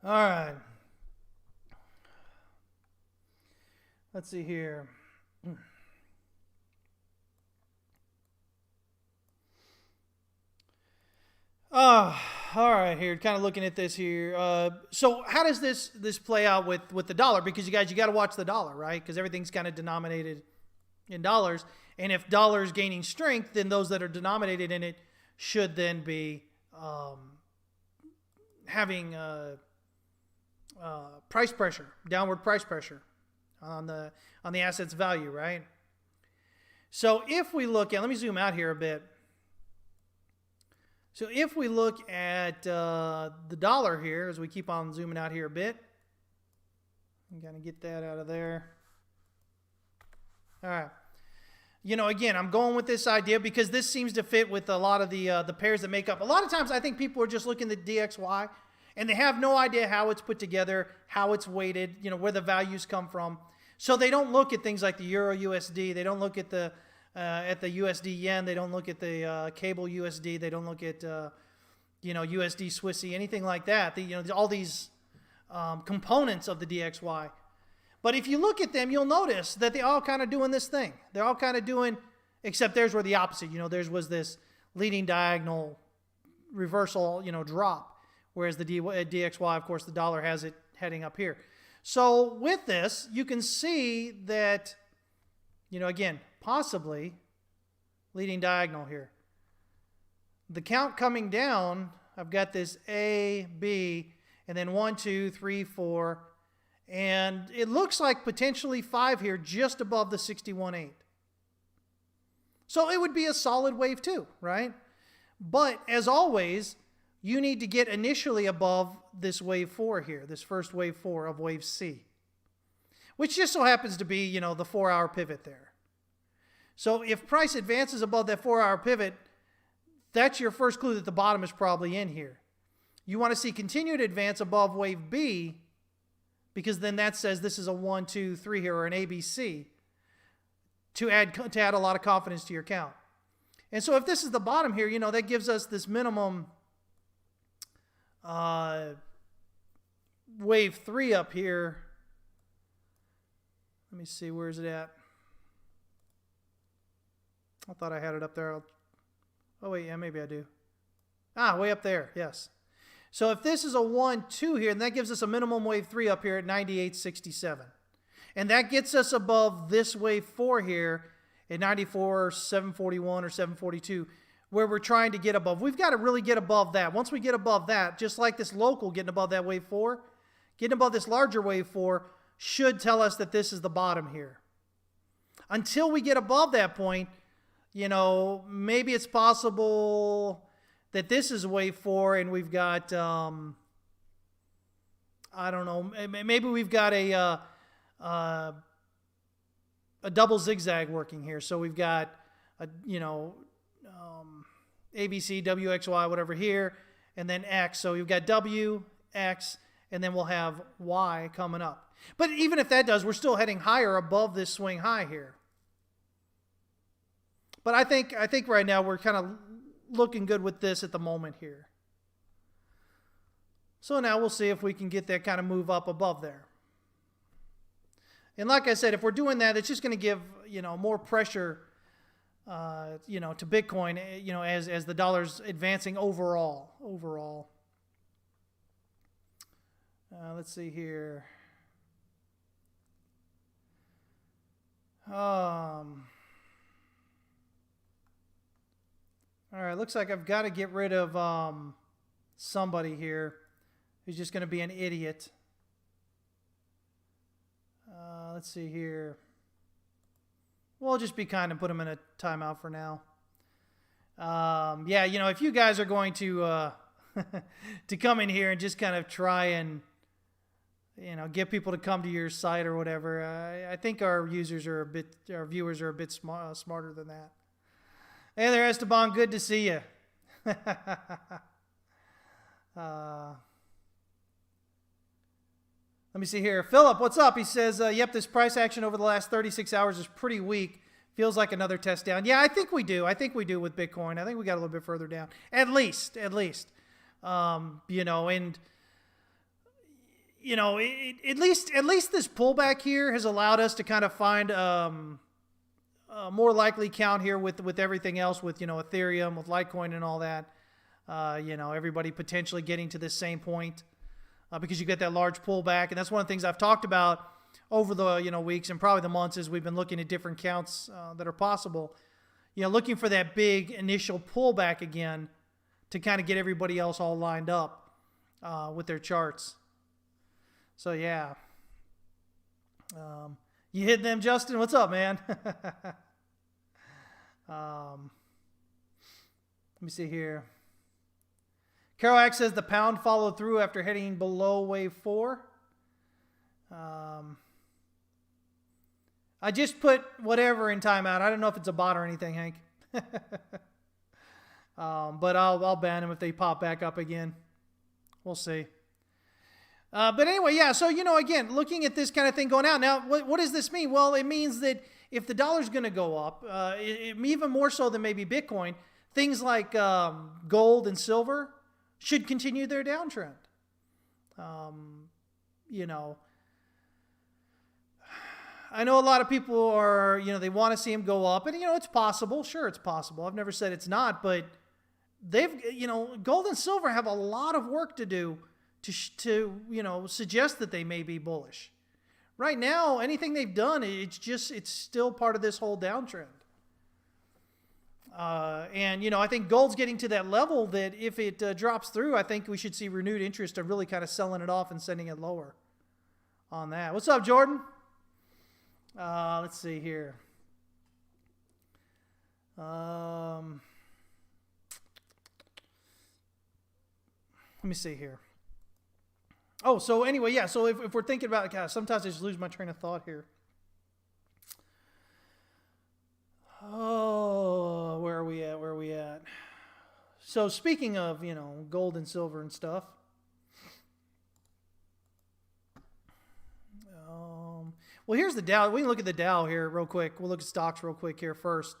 right. Let's see here. All right, here, kind of looking at this here. So how does this play out with the dollar? Because you guys, you got to watch the dollar, right? Because everything's kind of denominated in dollars. And if dollar is gaining strength, then those that are denominated in it should then be having price pressure, downward price pressure on the asset's value, right? So if we look at, let me zoom out here a bit. So if we look at the dollar here, as we keep on zooming out here a bit, I'm going to get that out of there. All right. You know, again, I'm going with this idea because this seems to fit with a lot of the pairs that make up. A lot of times I think people are just looking at DXY and they have no idea how it's put together, how it's weighted, you know, where the values come from. So they don't look at things like the Euro USD. They don't look at the USD yen. They don't look at the cable USD. They don't look at, you know, USD Swissy, anything like that. You know, all these components of the DXY. But if you look at them, you'll notice that they're all kind of doing this thing. They're all kind of doing, except theirs were the opposite. You know, theirs was this leading diagonal reversal, you know, drop. Whereas the DXY, of course, the dollar has it heading up here. So with this, you can see that, again, possibly leading diagonal here. The count coming down, I've got this A, B, and then 1, 2, 3, 4, and it looks like potentially 5 here just above the 61.8. So it would be a solid wave 2, right? But as always, you need to get initially above this wave 4 here, this first wave 4 of wave C, which just so happens to be, the 4-hour pivot there. So if price advances above that 4-hour pivot, that's your first clue that the bottom is probably in here. You want to see continued advance above wave B, because then that says this is a 1, 2, 3 here, or an ABC, to add a lot of confidence to your count. And so if this is the bottom here, that gives us this minimum wave 3 up here. Let me see, where is it at? I thought I had it up there. Oh, wait, yeah, maybe I do. Way up there, yes. So if this is a 1, 2 here, and that gives us a minimum wave 3 up here at 98.67. And that gets us above this wave 4 here at 94.741 or 742, where we're trying to get above. We've got to really get above that. Once we get above that, just like this local getting above that wave 4, getting above this larger wave 4 should tell us that this is the bottom here. Until we get above that point, maybe it's possible that this is wave 4 and we've got, I don't know, maybe we've got a double zigzag working here. So we've got, ABC, W, X, Y, whatever here, and then X. So you've got W, X, and then we'll have Y coming up. But even if that does, we're still heading higher above this swing high here. But I think right now we're kind of looking good with this at the moment here. So now we'll see if we can get that kind of move up above there. And like I said, if we're doing that, it's just going to give, more pressure, to Bitcoin, as the dollar's advancing overall. Let's see here. All right, looks like I've got to get rid of somebody here who's just going to be an idiot. Let's see here. We'll just be kind and put him in a timeout for now. If you guys are going to to come in here and just kind of try and get people to come to your site or whatever, I think our viewers are a bit smarter than that. Hey there, Esteban. Good to see you. Let me see here. Philip, what's up? He says, yep, this price action over the last 36 hours is pretty weak. Feels like another test down. Yeah, I think we do. with Bitcoin. I think we got a little bit further down. At least. At least this pullback here has allowed us to kind of find a more likely count here with everything else, with Ethereum, with Litecoin and all that. Everybody potentially getting to this same point because you get that large pullback, and that's one of the things I've talked about over the weeks and probably the months as we've been looking at different counts that are possible. Looking for that big initial pullback again to kind of get everybody else all lined up with their charts. So yeah. You hit them, Justin? What's up, man? Let me see here. Carol X says the pound followed through after heading below wave 4. I just put whatever in timeout. I don't know if it's a bot or anything, Hank. But I'll ban them if they pop back up again. We'll see. But anyway, yeah, so, again, looking at this kind of thing going out. Now, what does this mean? Well, it means that if the dollar's going to go up, even more so than maybe Bitcoin, things like gold and silver should continue their downtrend. I know a lot of people are, they want to see them go up, and, it's possible. Sure, it's possible. I've never said it's not, but gold and silver have a lot of work to do to suggest that they may be bullish. right now, anything they've done, it's still part of this whole downtrend. And, I think gold's getting to that level that if it drops through, I think we should see renewed interest of really kind of selling it off and sending it lower on that. What's up, Jordan? Let's see here. Let me see here. Oh, so anyway, yeah. So if we're thinking about it, gosh, sometimes I just lose my train of thought here. Oh, where are we at? So speaking of, gold and silver and stuff. Well, here's the Dow. We can look at the Dow here real quick. We'll look at stocks real quick here first.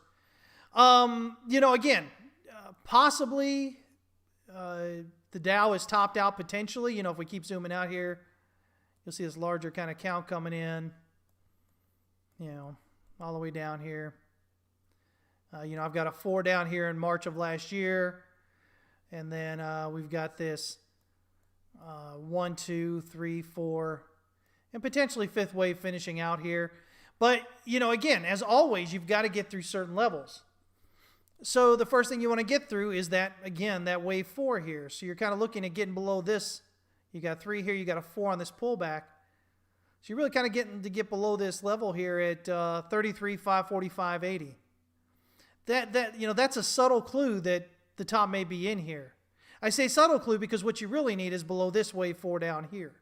Again, possibly the Dow is topped out potentially. If we keep zooming out here, you'll see this larger kind of count coming in, all the way down here. I've got a 4 down here in March of last year. And then we've got this 1, 2, 3, 4, and potentially 5th wave finishing out here. But, again, as always, you've got to get through certain levels. So the first thing you want to get through is that wave 4 here. So you're kind of looking at getting below this. You got 3 here, you got a 4 on this pullback. So you're really kind of getting to get below this level here at 33,545.80. That's a subtle clue that the top may be in here. I say subtle clue because what you really need is below this wave 4 down here,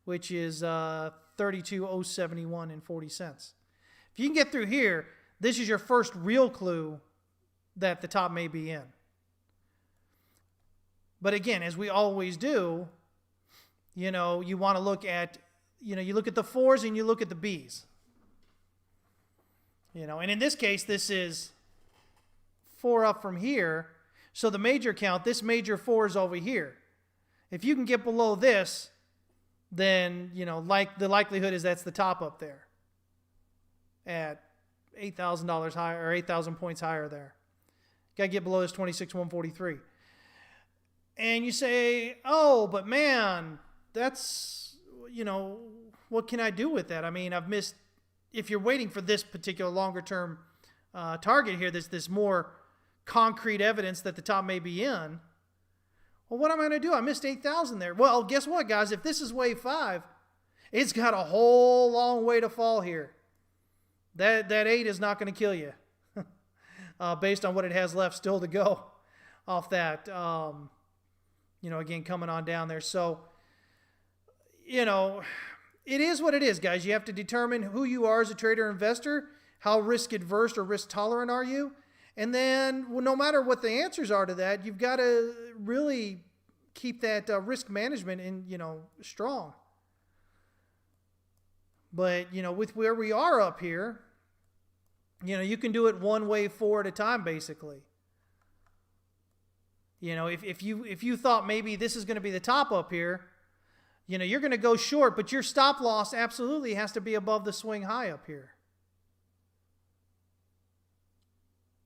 which is 32,071.40 cents. If you can get through here, this is your first real clue that the top may be in. But again, as we always do, you want to look at, you look at the 4s and you look at the Bs. And in this case, this is 4 up from here. So the major count, this major 4 is over here. If you can get below this, then, like the likelihood is that's the top up there at $8,000 higher or 8,000 points higher there. Got to get below this 26,143. And you say, oh, but man, that's, what can I do with that? I mean, I've missed, if you're waiting for this particular longer term target here, this more concrete evidence that the top may be in. Well, what am I going to do? I missed 8,000 there. Well, guess what, guys? If this is wave 5, it's got a whole long way to fall here. That 8 is not going to kill you based on what it has left still to go off that, again, coming on down there. So, it is what it is, guys. You have to determine who you are as a trader or investor, how risk adverse or risk tolerant are you. And then no matter what the answers are to that, you've got to really keep that risk management strong. But, with where we are up here, you can do it one wave 4 at a time, basically. If you thought maybe this is going to be the top up here, you're going to go short, but your stop loss absolutely has to be above the swing high up here.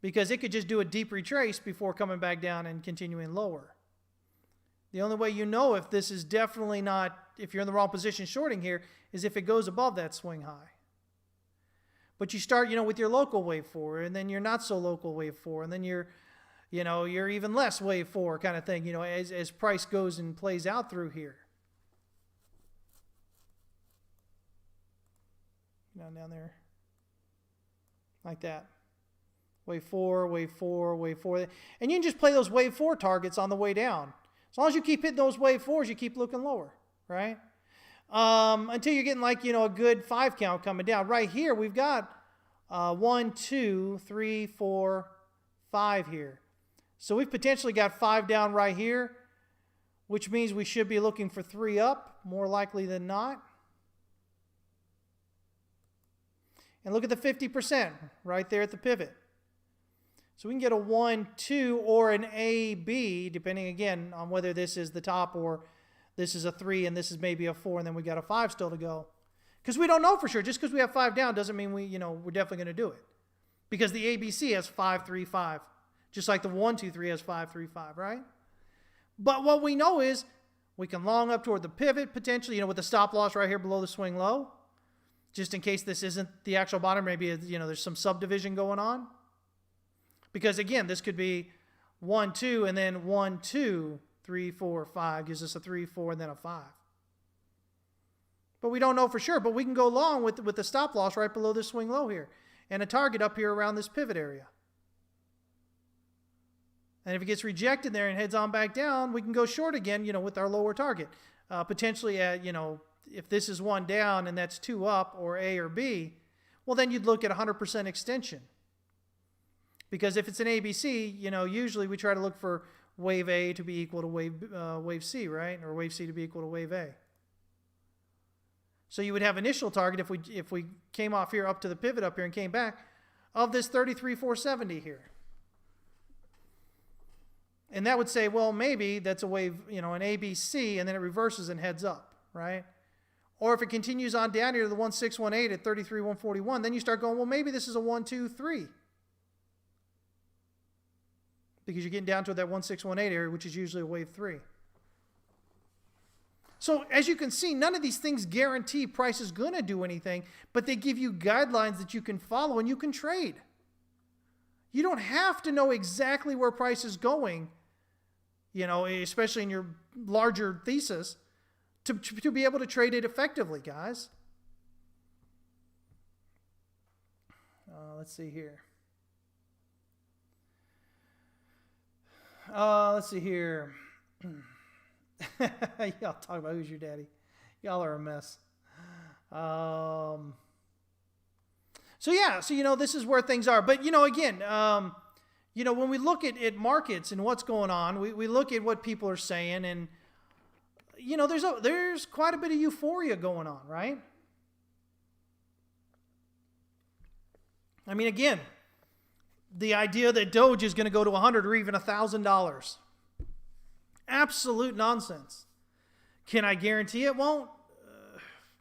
Because it could just do a deep retrace before coming back down and continuing lower. The only way if this is definitely not, if you're in the wrong position shorting here, is if it goes above that swing high. But you start, with your local wave 4, and then you're not so local wave 4, and then you're even less wave 4 kind of thing, as price goes and plays out through here. Down there. Like that. Wave 4, wave 4, wave 4. And you can just play those wave 4 targets on the way down. As long as you keep hitting those wave 4s, you keep looking lower, right? Until you're getting a good 5 count coming down. Right here, we've got 1, 2, 3, 4, 5 here. So we've potentially got 5 down right here, which means we should be looking for 3 up, more likely than not. And look at the 50% right there at the pivot. So we can get a 1, 2, or an A, B, depending again on whether this is the top or this is a 3 and this is maybe a 4 and then we got a 5 still to go. Because we don't know for sure. Just because we have 5 down doesn't mean we're definitely going to do it. Because the ABC has 5, 3, 5. Just like the 1, 2, 3 has 5, 3, 5, right? But what we know is We can long up toward the pivot potentially, with the stop loss right here below the swing low, just in case this isn't the actual bottom. Maybe, there's some subdivision going on. Because again, this could be 1, 2, and then 1, 2, 3, 4, 5 gives us a 3, 4, and then a 5. But we don't know for sure. But we can go long with the stop loss right below this swing low here, and a target up here around this pivot area. And if it gets rejected there and heads on back down, we can go short again, with our lower target. Potentially at, if this is 1 down and that's 2 up, or A or B, well, then you'd look at 100% extension. Because if it's an ABC, usually we try to look for wave A to be equal to wave C, right? Or wave C to be equal to wave A. So you would have initial target if we came off here up to the pivot up here and came back of this 33,470 here. And that would say, well, maybe that's a wave, an ABC, and then it reverses and heads up, right? Or if it continues on down here to the 1618 at 33,141, then you start going, well, maybe this is a 1, 2, 3. Because you're getting down to that 1618 area, which is usually a wave 3. So as you can see, none of these things guarantee price is going to do anything, but they give you guidelines that you can follow and you can trade. You don't have to know exactly where price is going, especially in your larger thesis, to be able to trade it effectively, guys. Let's see here. Let's see here. Y'all talk about who's your daddy. Y'all are a mess. So this is where things are. But, again, when we look at markets and what's going on, we look at what people are saying, and, there's quite a bit of euphoria going on, right? I mean, again, the idea that DOGE is going to go to $100 or even $1,000. Absolute nonsense. Can I guarantee it won't?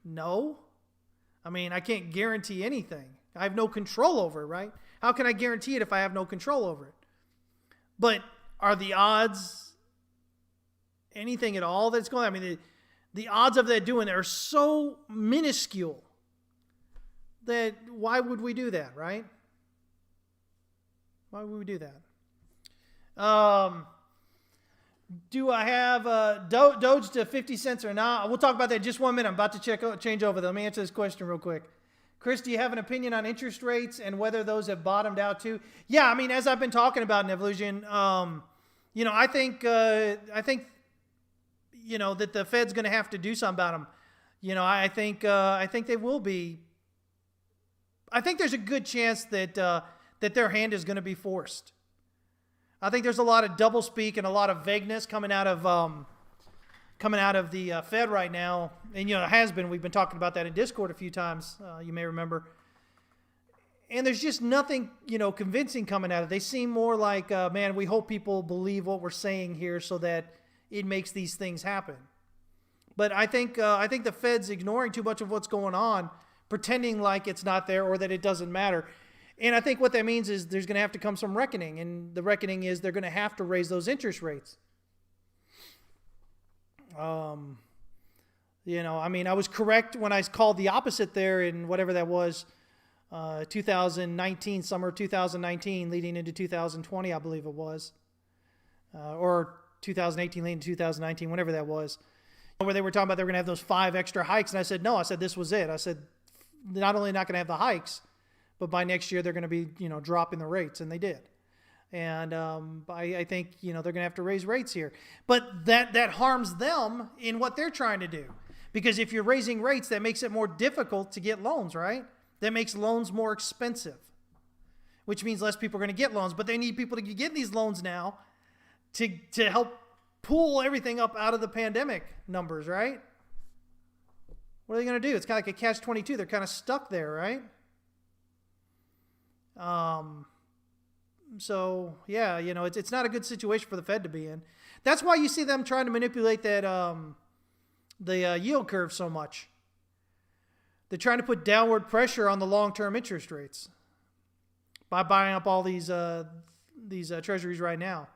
No. I mean, I can't guarantee anything. I have no control over it, right? How can I guarantee it if I have no control over it? But are the odds anything at all that's going on? I mean, the odds of that doing it are so minuscule that why would we do that, right? Why would we do that? Do I have DOGE to 50 cents or not? We'll talk about that in just 1 minute. I'm about to change over. Let me answer this question real quick. Chris, do you have an opinion on interest rates and whether those have bottomed out too? Yeah, I mean, as I've been talking about in evolution, I think that the Fed's going to have to do something about them. I think they will be. I think there's a good chance that their hand is going to be forced. I think there's a lot of doublespeak and a lot of vagueness coming out of the Fed right now, and it has been. We've been talking about that in Discord a few times. You may remember. And there's just nothing convincing coming out of it. They seem more like, man, we hope people believe what we're saying here so that it makes these things happen. But I think the Fed's ignoring too much of what's going on, pretending like it's not there or that it doesn't matter. And I think what that means is there's going to have to come some reckoning. And the reckoning is they're going to have to raise those interest rates. I was correct when I called the opposite there in whatever that was, 2019, summer 2019, leading into 2020, I believe it was. Or 2018, leading into 2019, whenever that was. Where they were talking about they were going to have those 5 extra hikes. And I said, no, this was it. I said, not only not going to have the hikes, but by next year, they're going to be, dropping the rates, and they did. And I think, they're going to have to raise rates here. But that harms them in what they're trying to do. Because if you're raising rates, that makes it more difficult to get loans, right? That makes loans more expensive, which means less people are going to get loans. But they need people to get these loans now to help pull everything up out of the pandemic numbers, right? What are they going to do? It's kind of like a catch-22. They're kind of stuck there, right? So yeah, it's not a good situation for the Fed to be in. That's why you see them trying to manipulate that, the yield curve so much. They're trying to put downward pressure on the long-term interest rates by buying up all these treasuries right now.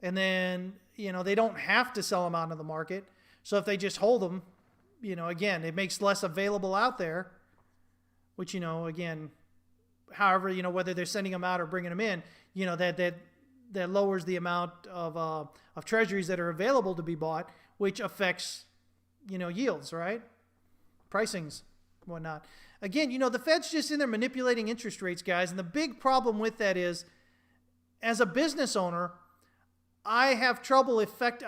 And then, they don't have to sell them out into the market. So if they just hold them, again, it makes less available out there, which, again, however, whether they're sending them out or bringing them in, that lowers the amount of treasuries that are available to be bought, which affects, yields, right? Pricings, whatnot. Again, the Fed's just in there manipulating interest rates, guys. And the big problem with that is, as a business owner, I have trouble effectively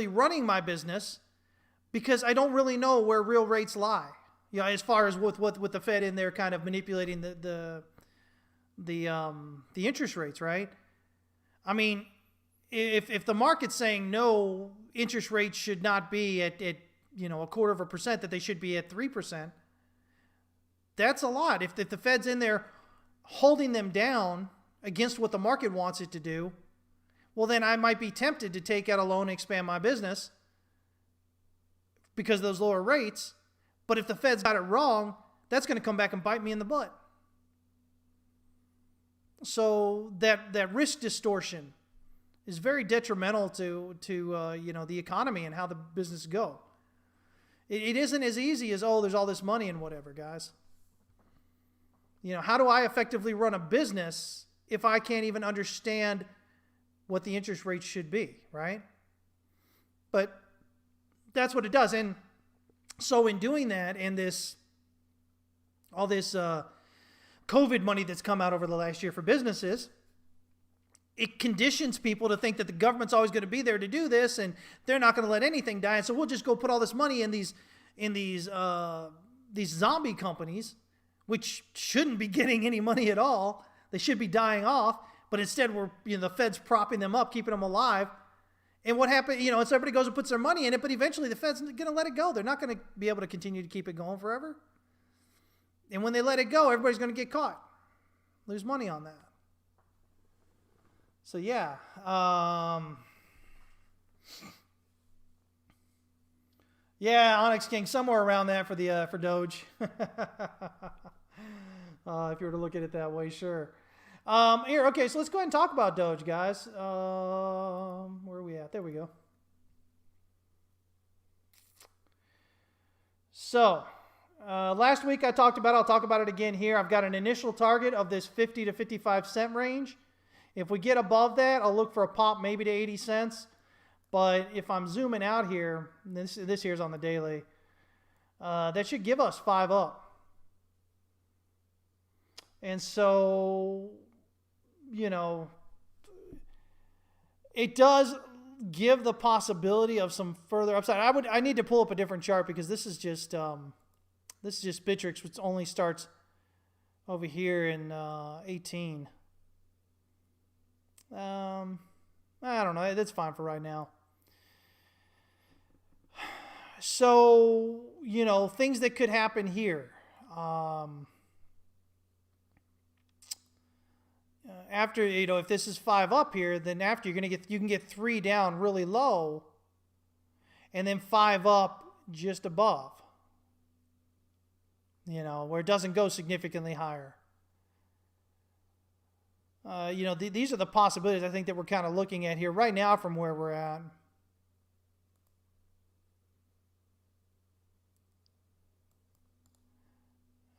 running my business because I don't really know where real rates lie. As far as with the Fed in there kind of manipulating the interest rates, right? I mean, if the market's saying no, interest rates should not be at 0.25%, that they should be at 3%. That's a lot. If the Fed's in there holding them down against what the market wants it to do, well, then I might be tempted to take out a loan and expand my business because of those lower rates. But if the Fed's got it wrong, that's going to come back and bite me in the butt. So that risk distortion is very detrimental to the economy and how the business go. It isn't as easy as, there's all this money and whatever, guys. How do I effectively run a business if I can't even understand what the interest rate should be, right? But that's what it does. And so in doing that, and all this COVID money that's come out over the last year for businesses, it conditions people to think that the government's always going to be there to do this, and they're not going to let anything die. And so we'll just go put all this money in these zombie companies, which shouldn't be getting any money at all. They should be dying off, but instead the Fed's propping them up, keeping them alive. And what happened, so everybody goes and puts their money in it, but eventually the Fed's going to let it go. They're not going to be able to continue to keep it going forever. And when they let it go, everybody's going to get caught, lose money on that. So yeah, Onyx King, somewhere around that for DOGE. If you were to look at it that way, sure. Okay, so let's go ahead and talk about DOGE, guys. Where are we at? There we go. So, last week I'll talk about it again here. I've got an initial target of this 50 to 55 cent range. If we get above that, I'll look for a pop maybe to 80 cents. But if I'm zooming out here, this here's on the daily, that should give us 5 up. And so, it does give the possibility of some further upside. I need to pull up a different chart because this is just Bittrex, which only starts over here in 18. I don't know. That's fine for right now. So, things that could happen here. After, if this is 5 up here, then after you can get 3 down really low and then 5 up just above, where it doesn't go significantly higher. These are the possibilities I think that we're kind of looking at here right now from where we're at.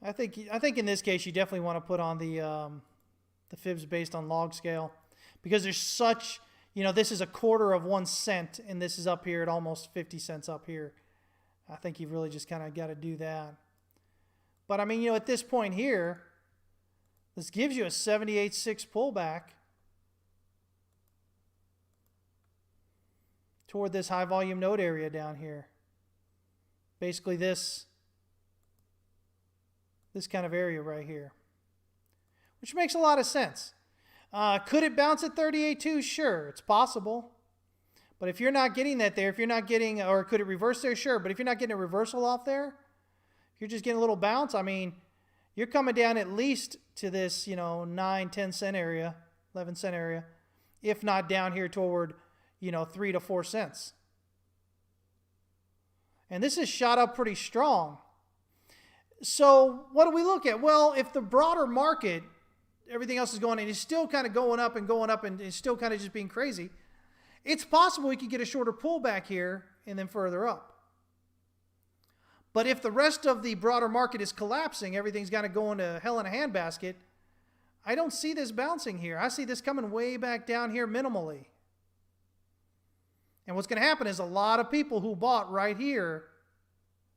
I think in this case you definitely want to put on the fibs based on log scale because there's such, this is 1/4 of 1 cent and this is up here at almost 50 cents up here. I think you've really just kind of got to do that. But I mean, at this point here, this gives you a 78.6 pullback toward this high volume node area down here. Basically this kind of area right here, which makes a lot of sense. Could it bounce at 38.2? Sure, it's possible. But if you're not getting that there, or could it reverse there? Sure, but if you're not getting a reversal off there, if you're just getting a little bounce, I mean, you're coming down at least to this, 9, 10 cent area, 11 cent area, if not down here toward, 3 to 4 cents. And this is shot up pretty strong. So what do we look at? Well, if the broader market, everything else is going, and it's still kind of going up, and it's still kind of just being crazy, it's possible we could get a shorter pullback here and then further up. But if the rest of the broader market is collapsing, everything's got to go into hell in a handbasket, I don't see this bouncing here. I see this coming way back down here minimally. And what's going to happen is a lot of people who bought right here,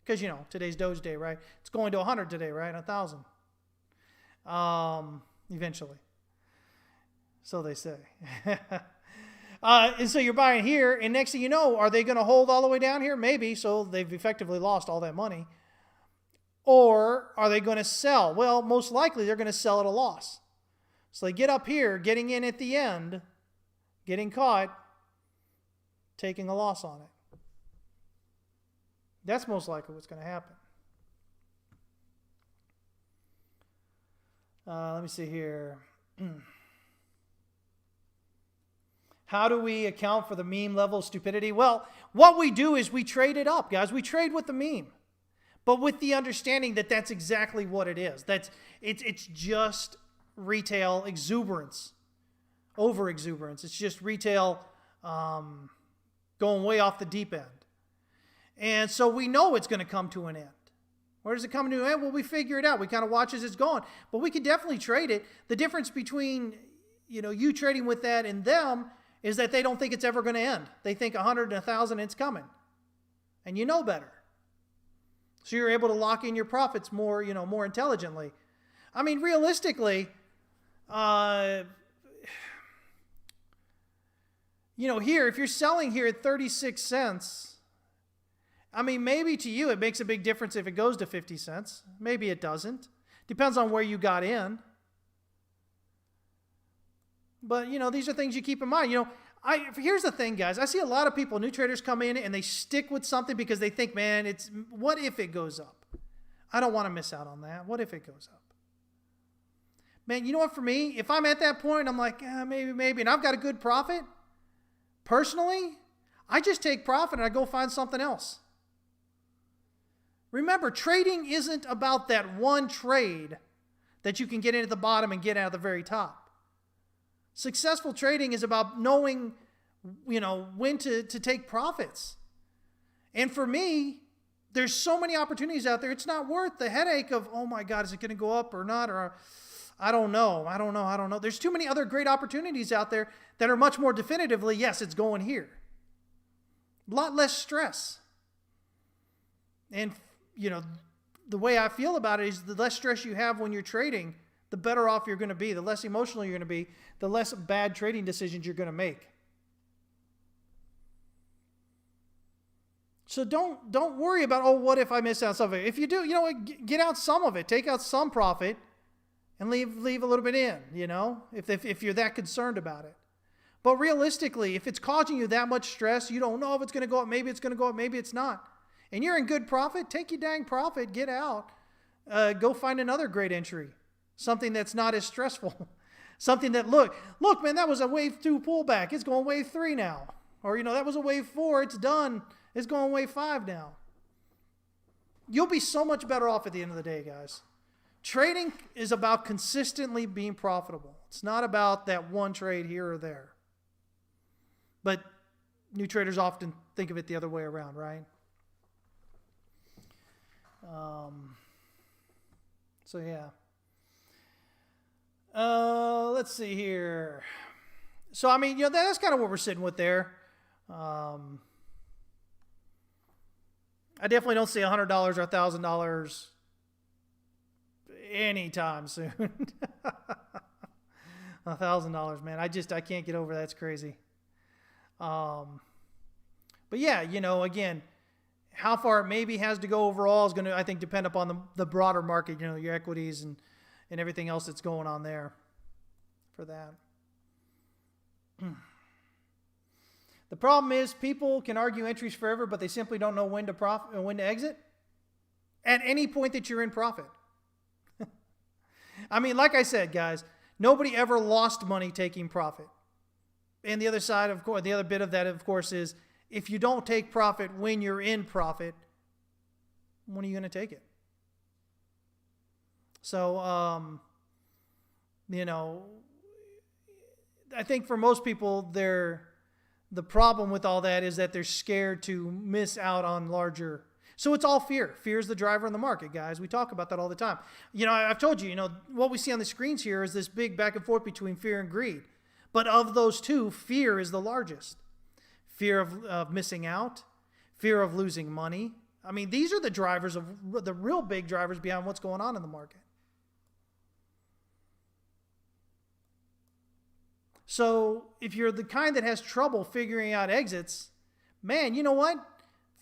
because, today's DOGE day, right? It's going to 100 today, right? 1,000. Eventually. So they say. And so you're buying here, and next thing you know, are they going to hold all the way down here? Maybe, so they've effectively lost all that money. Or are they going to sell? Well, most likely they're going to sell at a loss. So they get up here, getting in at the end, getting caught, taking a loss on it. That's most likely what's going to happen. Let me see here. How do we account for the meme level of stupidity? Well, what we do is we trade it up, guys. We trade with the meme, but with the understanding that that's exactly what it is. It's just retail exuberance, over exuberance. It's just retail going way off the deep end. And so we know it's going to come to an end. Where does it come to an end? Well, we figure it out. We kind of watch as it's going. But we can definitely trade it. The difference between you trading with that and them is that they don't think it's ever going to end. They think 100 and 1,000, it's coming. And you know better. So you're able to lock in your profits more intelligently. I mean, realistically, here, if you're selling here at 36 cents, I mean, maybe to you it makes a big difference if it goes to 50 cents. Maybe it doesn't. Depends on where you got in. But, these are things you keep in mind. Here's the thing, guys. I see a lot of people, new traders, come in and they stick with something because they think, man, what if it goes up? I don't want to miss out on that. What if it goes up? Man, you know what, for me, if I'm at that point, I'm like, maybe, and I've got a good profit, personally, I just take profit and I go find something else. Remember, trading isn't about that one trade that you can get in at the bottom and get out at the very top. Successful trading is about knowing, when to take profits. And for me, there's so many opportunities out there. It's not worth the headache of, oh my God, is it going to go up or not? Or I don't know. There's too many other great opportunities out there that are much more definitively, yes, it's going here. A lot less stress. And, the way I feel about it is the less stress you have when you're trading, the better off you're going to be. The less emotional you're going to be, the less bad trading decisions you're going to make. So don't worry about, what if I miss out something? If you do, get out some of it. Take out some profit and leave a little bit in, if you're that concerned about it. But realistically, if it's causing you that much stress, you don't know if it's going to go up, maybe it's going to go up, maybe it's not. And you're in good profit, take your dang profit, get out. Go find another great entry. Something that's not as stressful. Something that, look, man, that was a wave 2 pullback. It's going wave 3 now. Or, that was a wave 4. It's done. It's going wave 5 now. You'll be so much better off at the end of the day, guys. Trading is about consistently being profitable. It's not about that one trade here or there. But new traders often think of it the other way around, right? So, yeah. Let's see here. So, I mean, that's kind of what we're sitting with there. I definitely don't see $100 or $1,000 anytime soon. $1,000, man. I can't get over that. It's crazy. But yeah, again, how far it maybe has to go overall is going to, I think, depend upon the broader market, your equities and everything else that's going on there for that. The problem is people can argue entries forever, but they simply don't know when to profit and when to exit at any point that you're in profit. I mean, like I said, guys, nobody ever lost money taking profit. And the other side, of course, the other bit of that, of course, is if you don't take profit when you're in profit, when are you going to take it? So, I think for most people, the problem with all that is that they're scared to miss out on larger. So it's all fear. Fear is the driver in the market, guys. We talk about that all the time. I've told you, what we see on the screens here is this big back and forth between fear and greed. But of those two, fear is the largest. Fear of missing out, fear of losing money. I mean, these are the drivers the real big drivers behind what's going on in the market. So if you're the kind that has trouble figuring out exits, man, you know what?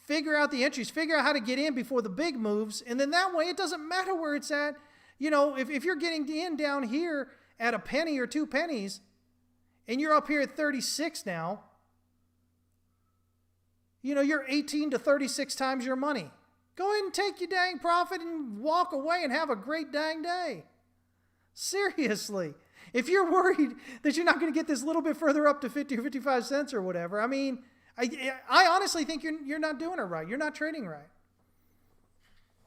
Figure out the entries. Figure out how to get in before the big moves. And then that way, it doesn't matter where it's at. If you're getting in down here at a penny or 2 pennies, and you're up here at 36 now, you're 18 to 36 times your money. Go ahead and take your dang profit and walk away and have a great dang day. Seriously. If you're worried that you're not going to get this little bit further up to 50 or 55 cents or whatever, I mean, I honestly think you're not doing it right. You're not trading right.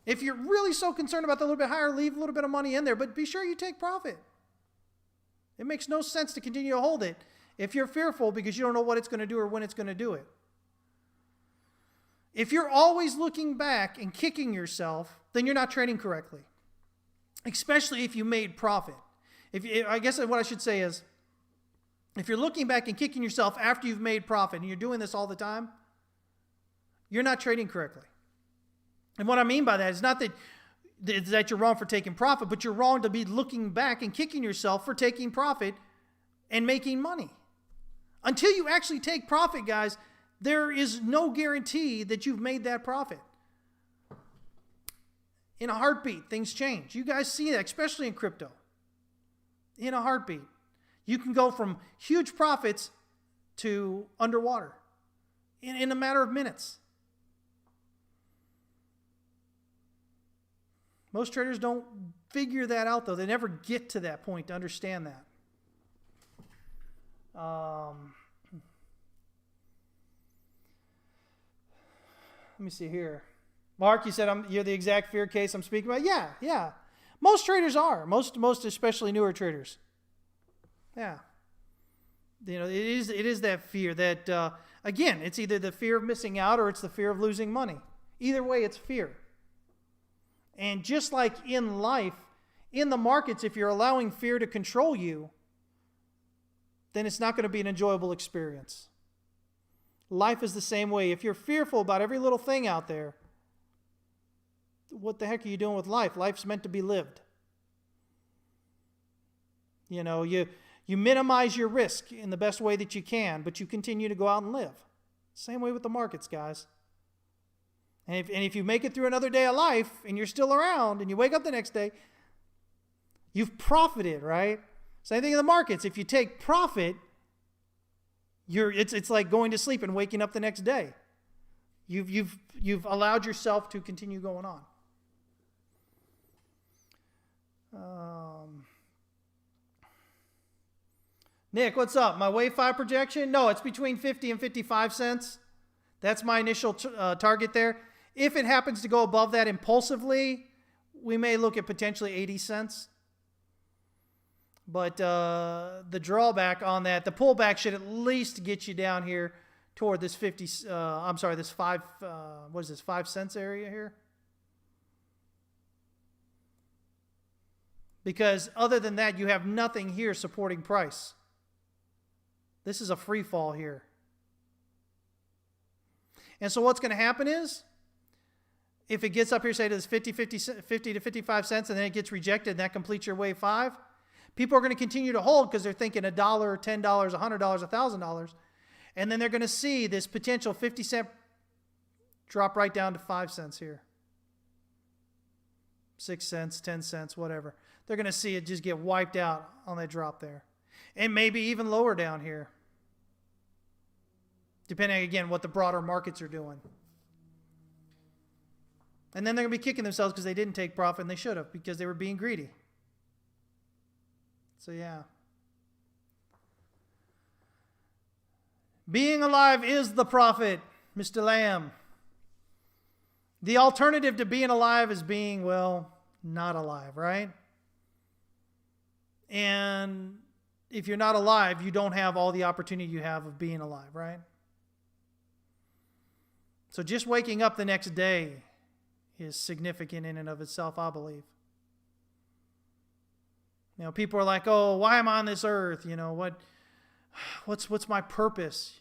If you're really so concerned about the little bit higher, leave a little bit of money in there, but be sure you take profit. It makes no sense to continue to hold it if you're fearful because you don't know what it's going to do or when it's going to do it. If you're always looking back and kicking yourself, then you're not trading correctly, especially if you made profit. I guess what I should say is, if you're looking back and kicking yourself after you've made profit and you're doing this all the time, you're not trading correctly. And what I mean by that is not that you're wrong for taking profit, but you're wrong to be looking back and kicking yourself for taking profit and making money. Until you actually take profit, guys, there is no guarantee that you've made that profit. In a heartbeat, things change. You guys see that, especially in crypto. In a heartbeat. You can go from huge profits to underwater in a matter of minutes. Most traders don't figure that out, though. They never get to that point to understand that. Let me see here. Mark, you said you're the exact fear case I'm speaking about. Yeah. Most traders are. Most especially newer traders. Yeah. It is that fear that, again, it's either the fear of missing out or it's the fear of losing money. Either way, it's fear. And just like in life, in the markets, if you're allowing fear to control you, then it's not going to be an enjoyable experience. Life is the same way. If you're fearful about every little thing out there, what the heck are you doing with life? Life's meant to be lived. You minimize your risk in the best way that you can, but you continue to go out and live. Same way with the markets, guys. And if you make it through another day of life and you're still around and you wake up the next day, you've profited, right? Same thing in the markets. If you take profit, it's like going to sleep and waking up the next day. You've allowed yourself to continue going on. Nick, what's up? My Wave 5 projection? No, it's between 50 and 55 cents. That's my initial target there. If it happens to go above that impulsively, we may look at potentially 80 cents. But the drawback on that, the pullback should at least get you down here toward this 5 cents area here. Because other than that, you have nothing here supporting price. This is a free fall here. And so what's going to happen is, if it gets up here, say to this 50 to 55 cents, and then it gets rejected, and that completes your Wave 5, people are going to continue to hold because they're thinking $1, $10, $100, $1,000. And then they're going to see this potential 50 cent drop right down to 5 cents here. 6 cents, 10 cents, whatever. They're going to see it just get wiped out on that drop there. And maybe even lower down here. Depending, again, what the broader markets are doing. And then they're going to be kicking themselves because they didn't take profit, and they should have, because they were being greedy. So, yeah. Being alive is the profit, Mr. Lamb. The alternative to being alive is being, well, not alive, right? And if you're not alive, you don't have all the opportunity you have of being alive, right? So just waking up the next day is significant in and of itself, I believe. You know, people are like, oh, why am I on this earth? You know, what's my purpose?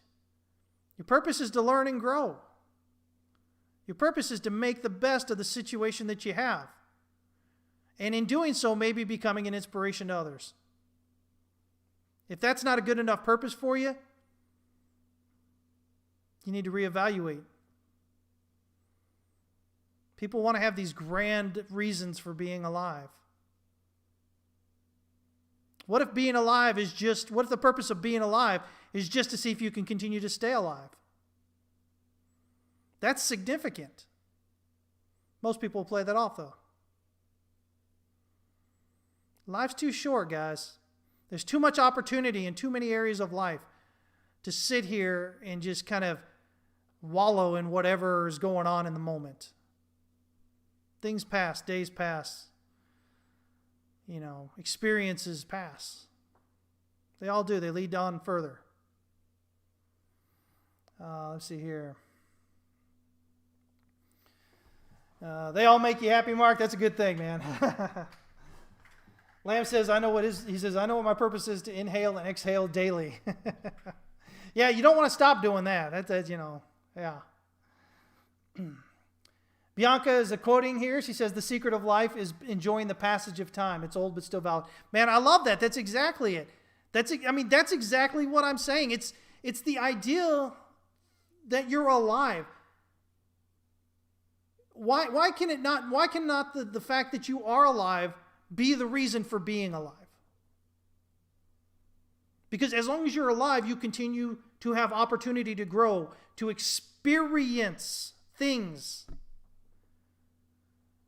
Your purpose is to learn and grow. Your purpose is to make the best of the situation that you have. And in doing so, maybe becoming an inspiration to others. If that's not a good enough purpose for you, you need to reevaluate. People want to have these grand reasons for being alive. What if being alive is just, what if the purpose of being alive is just to see if you can continue to stay alive? That's significant. Most people will play that off, though. Life's too short, guys. There's too much opportunity in too many areas of life to sit here and just kind of wallow in whatever is going on in the moment. Things pass, days pass, you know, experiences pass. They all do. They lead on further. Let's see here. They all make you happy, Mark. That's a good thing, man. Lamb says, he says, I know what my purpose is, to inhale and exhale daily. Yeah, you don't want to stop doing that. That's you know, yeah. Bianca is quoting here. She says, the secret of life is enjoying the passage of time. It's old but still valid. Man, I love that. That's exactly it. That's exactly what I'm saying. It's the ideal that you're alive. Why cannot the fact that you are alive be the reason for being alive? Because as long as you're alive, you continue to have opportunity to grow, to experience things.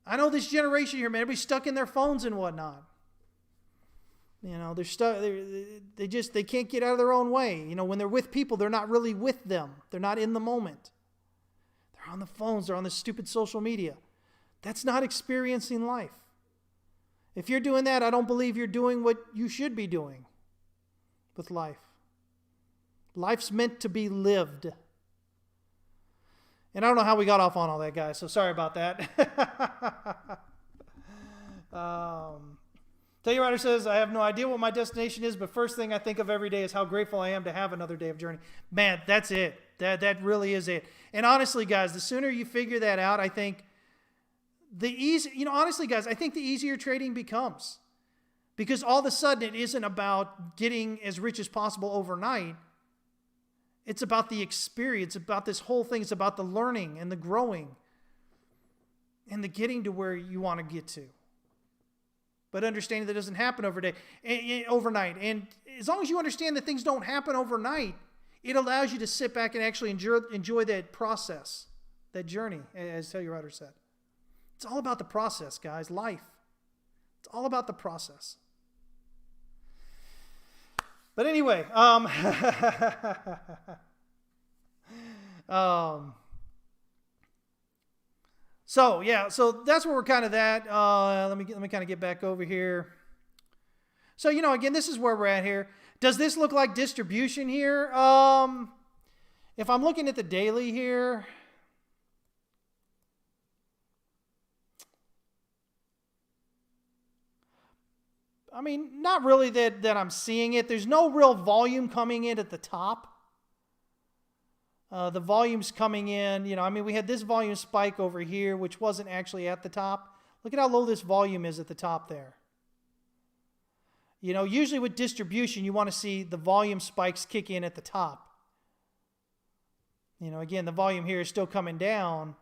I know this generation here, man, everybody's stuck in their phones and whatnot. You know, they're stuck. They can't get out of their own way. You know, when they're with people, they're not really with them. They're not in the moment. They're on the phones. They're on the stupid social media. That's not experiencing life. If you're doing that, I don't believe you're doing what you should be doing with life. Life's meant to be lived. And I don't know how we got off on all that, guys, so sorry about that. Telluride Writer says, I have no idea what my destination is, but first thing I think of every day is how grateful I am to have another day of journey. Man, that's it. That really is it. And honestly, guys, the sooner you figure that out, I think honestly, guys, I think the easier trading becomes. Because all of a sudden, it isn't about getting as rich as possible overnight. It's about the experience, about this whole thing. It's about the learning and the growing and the getting to where you want to get to. But understanding that doesn't happen overnight. And as long as you understand that things don't happen overnight, it allows you to sit back and actually enjoy that process, that journey, as Telluride Writer said. It's all about the process, guys. Life. It's all about the process. But anyway, so that's where we're kind of at. Let me kind of get back over here. So, again, this is where we're at here. Does this look like distribution here? If I'm looking at the daily here, I mean, not really that I'm seeing it. There's no real volume coming in at the top. The volume's coming in, we had this volume spike over here, which wasn't actually at the top. Look at how low this volume is at the top there. Usually with distribution, you want to see the volume spikes kick in at the top. Again, the volume here is still coming down.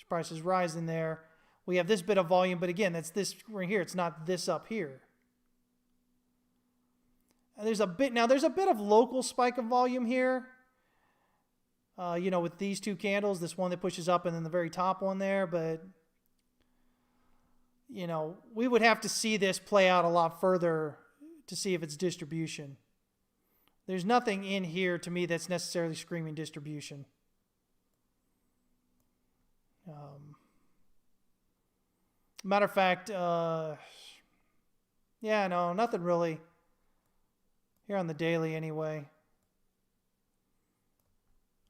Price is rising there. We have this bit of volume, but again, that's this right here. It's not this up here. And there's a bit of local spike of volume here. With these two candles, this one that pushes up and then the very top one there, but we would have to see this play out a lot further to see if it's distribution. There's nothing in here to me that's necessarily screaming distribution. Matter of fact, Yeah, no, nothing really here on the daily anyway.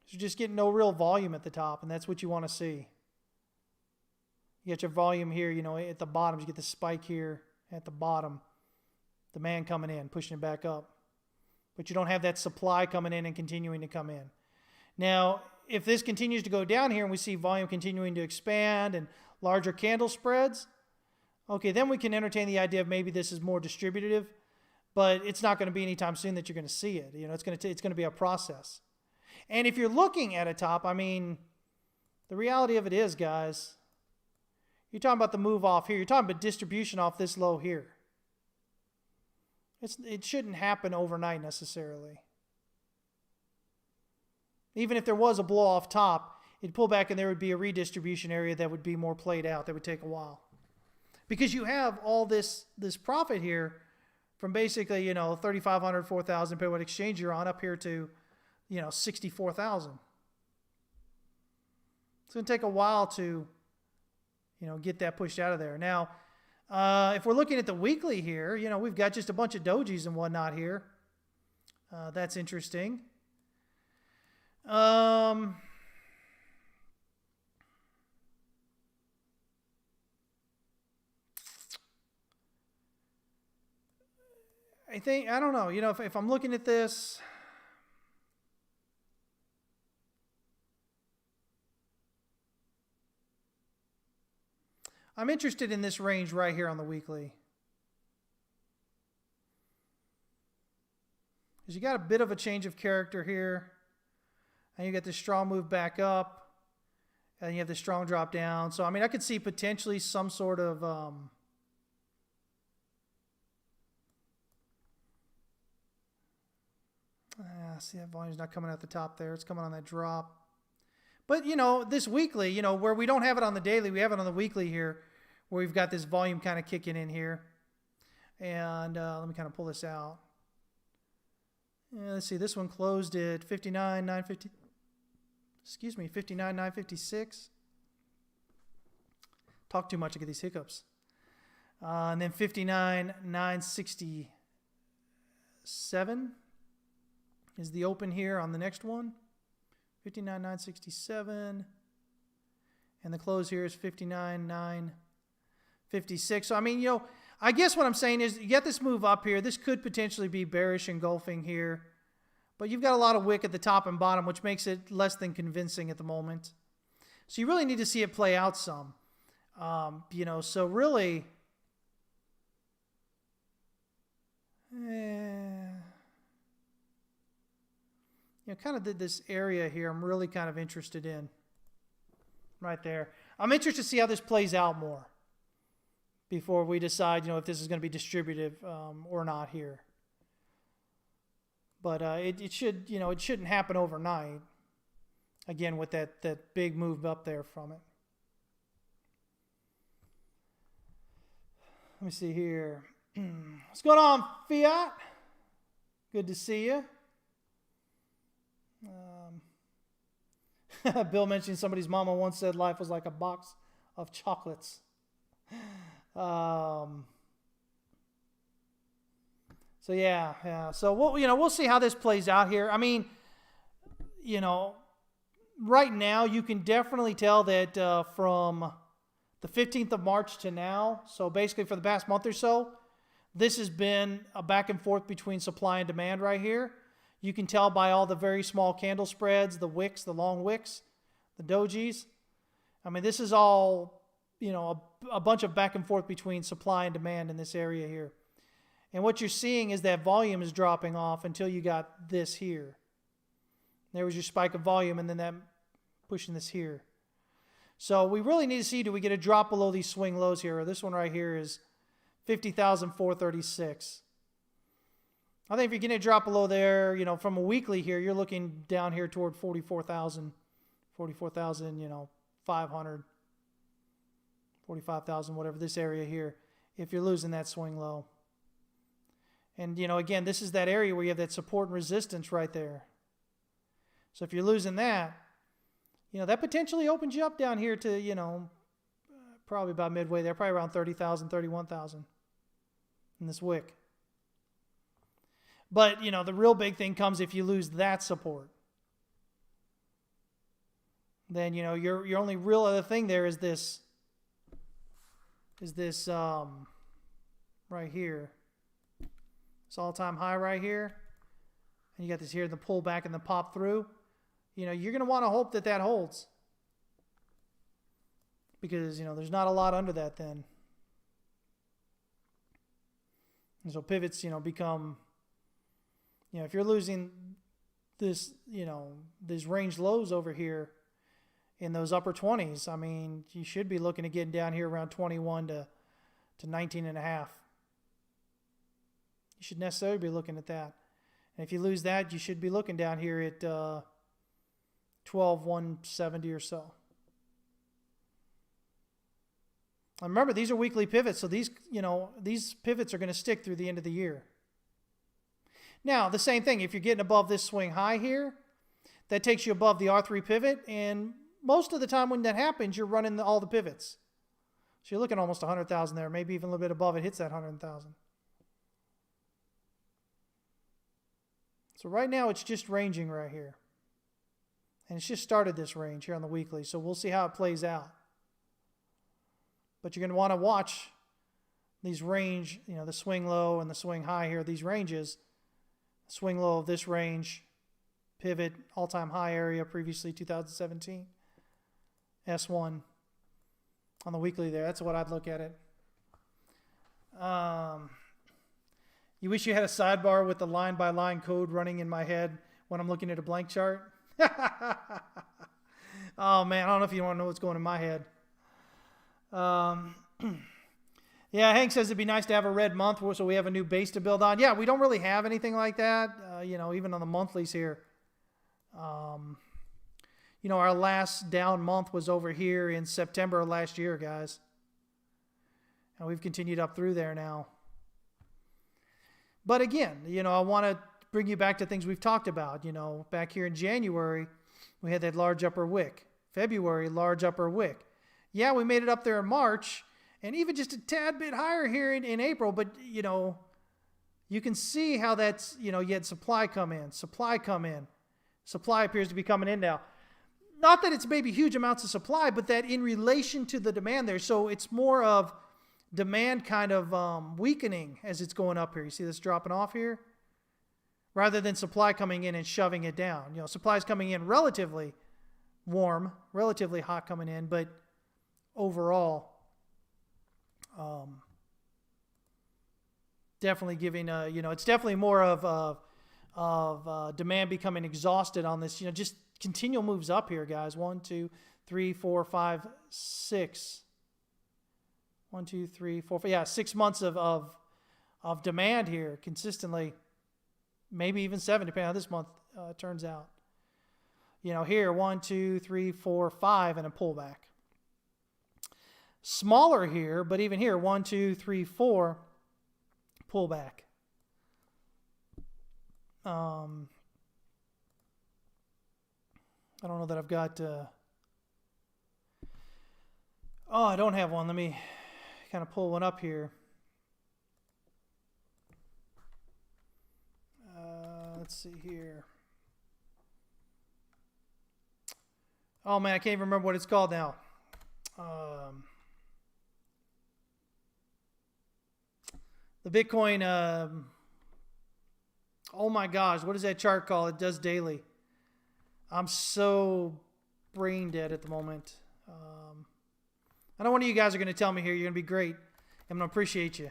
You're just getting no real volume at the top, and that's what you want to see. You get your volume here, at the bottom. You get the spike here at the bottom. Demand coming in, pushing it back up. But you don't have that supply coming in and continuing to come in. Now, if this continues to go down here and we see volume continuing to expand and larger candle spreads, okay, then we can entertain the idea of maybe this is more distributive, but it's not going to be anytime soon that you're going to see it. It's going to be a process. And if you're looking at a top, the reality of it is, guys, you're talking about the move off here. You're talking about distribution off this low here. It shouldn't happen overnight necessarily. Even if there was a blow off top, it'd pull back and there would be a redistribution area that would be more played out. That would take a while. Because you have all this profit here from basically, 3,500, 4,000, depending on what exchange you're on, up here to, 64,000. It's going to take a while to, get that pushed out of there. Now, if we're looking at the weekly here, we've got just a bunch of dojis and whatnot here. That's interesting. I don't know, if I'm looking at this, I'm interested in this range right here on the weekly. Because you got a bit of a change of character here. And you get this strong move back up. And you have this strong drop down. So, I could see potentially some sort of... see, that volume's not coming out the top there. It's coming on that drop. But, this weekly, where we don't have it on the daily, we have it on the weekly here, where we've got this volume kind of kicking in here. And let me kind of pull this out. Yeah, let's see, this one closed at 59,950. 59,956. Talk too much, I get these hiccups. And then 59,967 is the open here on the next one. 59,967. And the close here is 59,956. So, I guess what I'm saying is you get this move up here. This could potentially be bearish engulfing here. But you've got a lot of wick at the top and bottom, which makes it less than convincing at the moment. So you really need to see it play out some. So really... kind of this area here I'm really kind of interested in. Right there. I'm interested to see how this plays out more before we decide, if this is going to be distributive or not here. But it should, it shouldn't happen overnight. Again, with that big move up there from it. Let me see here. What's going on, Fiat? Good to see you. Bill mentioned somebody's mama once said life was like a box of chocolates. So yeah. So we'll see how this plays out here. Right now you can definitely tell that from the 15th of March to now, so basically for the past month or so, this has been a back and forth between supply and demand right here. You can tell by all the very small candle spreads, the wicks, the long wicks, the dojis. This is all, a bunch of back and forth between supply and demand in this area here. And what you're seeing is that volume is dropping off until you got this here. There was your spike of volume and then that pushing this here. So we really need to see, do we get a drop below these swing lows here? Or this one right here is 50,436. I think if you're getting a drop below there, from a weekly here, you're looking down here toward 44,000, 500, 45,000, whatever, this area here, if you're losing that swing low. And, again, this is that area where you have that support and resistance right there. So if you're losing that, that potentially opens you up down here to, probably about midway there, probably around 30,000, 31,000. in this wick. But, the real big thing comes if you lose that support. Then, your only real other thing there is this right here. This all-time high right here. And you got this here, the pullback and the pop through. You're going to want to hope that holds. Because, there's not a lot under that then. And so pivots, become, if you're losing this, these range lows over here in those upper 20s, I mean, you should be looking at getting down here around 21 to 19 and a half. You should necessarily be looking at that. And if you lose that, you should be looking down here at 12,170 or so. And remember, these are weekly pivots, so these pivots are going to stick through the end of the year. Now, the same thing, if you're getting above this swing high here, that takes you above the R3 pivot, and most of the time when that happens, you're running all the pivots. So you're looking almost 100,000 there, maybe even a little bit above it hits that 100,000. So right now it's just ranging right here. And it's just started this range here on the weekly, so we'll see how it plays out. But you're going to want to watch these range, the swing low and the swing high here, these ranges. Swing low of this range, pivot, all-time high area, previously 2017. S1 on the weekly there. That's what I'd look at it. You wish you had a sidebar with the line-by-line code running in my head when I'm looking at a blank chart? Oh, man, I don't know if you want to know what's going in my head. Yeah, Hank says it'd be nice to have a red month so we have a new base to build on. Yeah, we don't really have anything like that, even on the monthlies here. Our last down month was over here in September of last year, guys. And we've continued up through there now. But again, I want to bring you back to things we've talked about. Back here in January, we had that large upper wick. February, large upper wick. Yeah, we made it up there in March. And even just a tad bit higher here in April, but, you can see how that's, you had supply come in. Supply appears to be coming in now. Not that it's maybe huge amounts of supply, but that in relation to the demand there. So it's more of demand kind of weakening as it's going up here. You see this dropping off here? Rather than supply coming in and shoving it down. Supply is coming in relatively warm, relatively hot coming in, but overall, definitely giving it's definitely more of demand becoming exhausted on this. Just continual moves up here, guys. 1, 2, 3, 4, 5, 6. 1, 2, 3, 4, 5. Yeah, 6 months of demand here consistently. Maybe even 7, depending on how this month turns out. Here 1, 2, 3, 4, 5, and a pullback. Smaller here, but even here, 1, 2, 3, 4, pullback. I don't know that I've got... I don't have one. Let me kind of pull one up here. Let's see here. Oh, man, I can't even remember what it's called now. The Bitcoin, oh my gosh, what is that chart called? It does daily. I'm so brain dead at the moment. I know one of you guys are going to tell me here, you're going to be great. I'm going to appreciate you.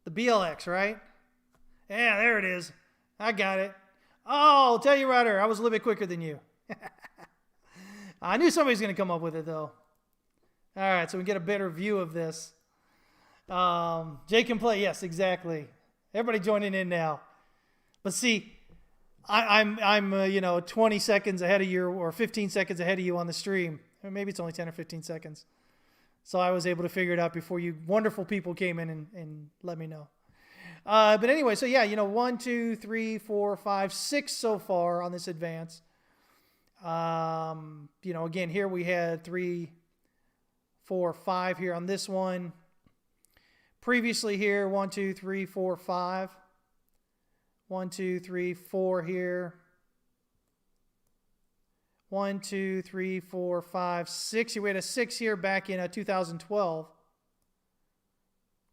The BLX, right? Yeah, there it is. I got it. Oh, I'll tell you right here, I was a little bit quicker than you. I knew somebody was going to come up with it, though. All right, so we get a better view of this. Jay can play. Yes, exactly. Everybody joining in now. But see, I'm 20 seconds ahead of you or 15 seconds ahead of you on the stream. Or maybe it's only 10 or 15 seconds. So I was able to figure it out before you wonderful people came in and let me know. But anyway, so yeah, 1, 2, 3, 4, 5, 6 so far on this advance. Again, here we had 3, 4, 5 here on this one. previously here, 1, 2, 3, 4, 5. 1, 2, 3, 4 here. 1, 2, 3, 4, 5, 6. We had a 6 here back in 2012.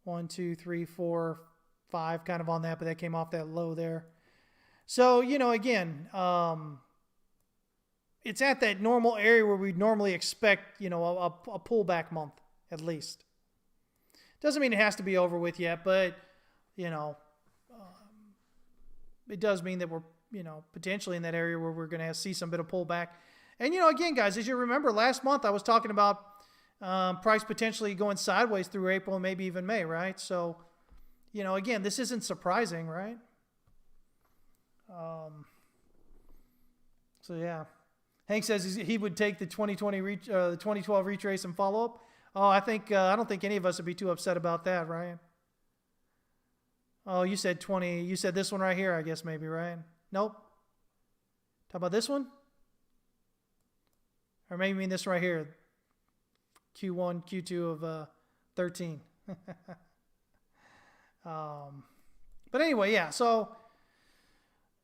1, 2, 3, 4, 5, kind of on that, but that came off that low there. So, again, it's at that normal area where we'd normally expect, a pullback month at least. Doesn't mean it has to be over with yet, but, it does mean that we're, potentially in that area where we're going to see some bit of pullback. And, again, guys, as you remember, last month I was talking about price potentially going sideways through April and maybe even May, right? So, again, this isn't surprising, right? So, yeah. Hank says he would take the 2012 retrace and follow up. Oh, I don't think any of us would be too upset about that, Ryan. Oh, you said 20. You said this one right here, I guess, maybe, right? Nope. Talk about this one? Or maybe you mean this right here. Q1, Q2 of 13. But anyway, yeah. So,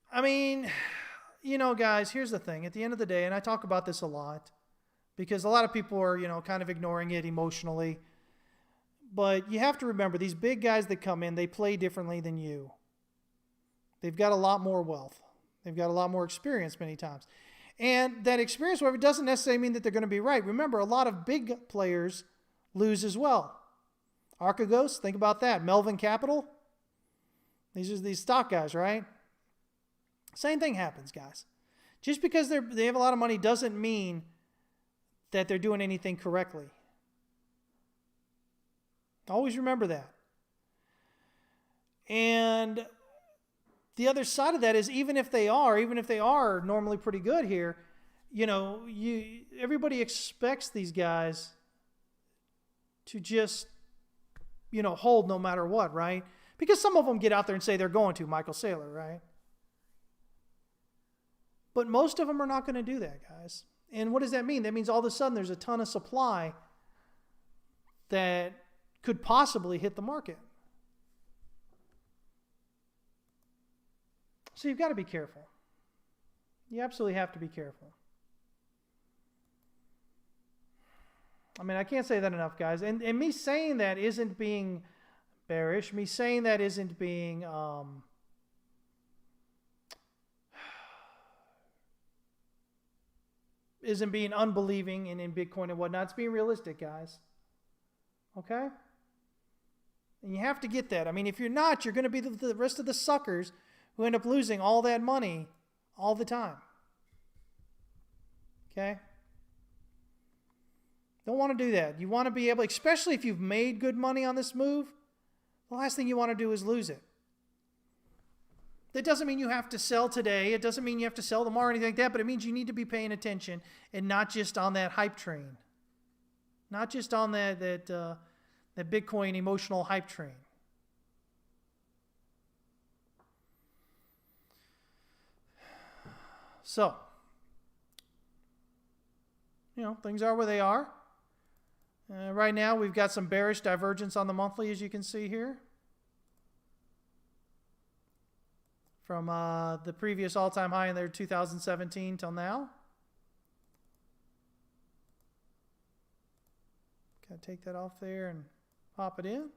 I mean, guys, here's the thing. At the end of the day, and I talk about this a lot, because a lot of people are, kind of ignoring it emotionally. But you have to remember, these big guys that come in, they play differently than you. They've got a lot more wealth. They've got a lot more experience many times. And that experience, however, doesn't necessarily mean that they're going to be right. Remember, a lot of big players lose as well. Archegos, think about that. Melvin Capital, these are these stock guys, right? Same thing happens, guys. Just because they have a lot of money doesn't mean that they're doing anything correctly. Always remember that. And the other side of that is even if they are normally pretty good here, everybody expects these guys to just, hold no matter what, right? Because some of them get out there and say they're going to, Michael Saylor, right? But most of them are not going to do that, guys. And what does that mean? That means all of a sudden there's a ton of supply that could possibly hit the market. So you've got to be careful. You absolutely have to be careful. I mean, I can't say that enough, guys. And me saying that isn't being bearish. Me saying that isn't being unbelieving in Bitcoin and whatnot. It's being realistic, guys. Okay? And you have to get that. I mean, if you're not, you're going to be the rest of the suckers who end up losing all that money all the time. Okay? Don't want to do that. You want to be able, especially if you've made good money on this move, the last thing you want to do is lose it. That doesn't mean you have to sell today. It doesn't mean you have to sell tomorrow or anything like that, but it means you need to be paying attention and not just on that hype train. Not just on that Bitcoin emotional hype train. So, things are where they are. Right now, we've got some bearish divergence on the monthly, as you can see here. From the previous all-time high in there, 2017 till now. Got to take that off there and pop it in.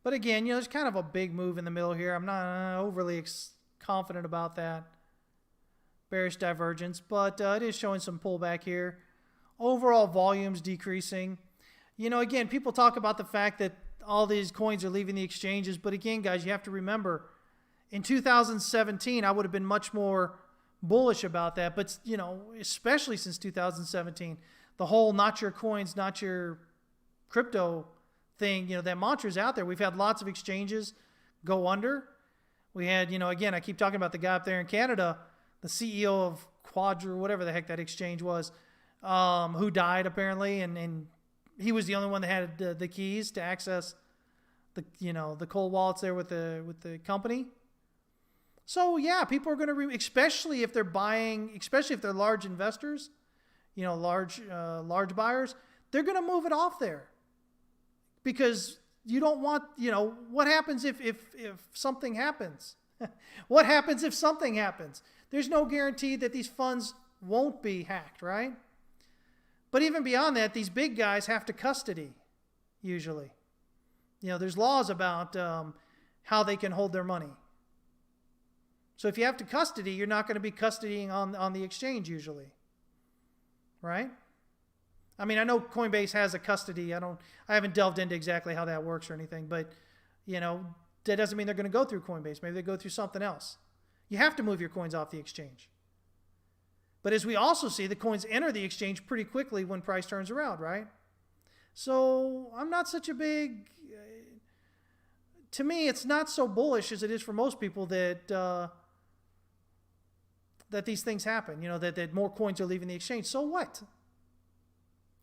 But again, there's kind of a big move in the middle here. I'm not overly confident about that bearish divergence, but it is showing some pullback here. Overall volumes decreasing. Again, people talk about the fact that all these coins are leaving the exchanges, but again, guys, you have to remember, in 2017, I would have been much more bullish about that, but especially since 2017, the whole "not your coins, not your crypto" thing, that mantra is out there. We've had lots of exchanges go under. We had, again, I keep talking about the guy up there in Canada, the CEO of Quadra, whatever the heck that exchange was, who died apparently, and he was the only one that had the keys to access the cold wallets there with the company. So yeah, people are going to, especially if they're buying, especially if they're large investors, large buyers, they're going to move it off there because you don't want, what happens if something happens? What happens if something happens? There's no guarantee that these funds won't be hacked, right? But even beyond that, these big guys have to custody, usually. There's laws about how they can hold their money. So if you have to custody, you're not going to be custodying on the exchange usually, right? I mean, I know Coinbase has a custody. I haven't delved into exactly how that works or anything, but that doesn't mean they're going to go through Coinbase. Maybe they go through something else. You have to move your coins off the exchange. But as we also see, the coins enter the exchange pretty quickly when price turns around, right? So I'm not such a big... to me, it's not so bullish as it is for most people that these things happen, that more coins are leaving the exchange. So what?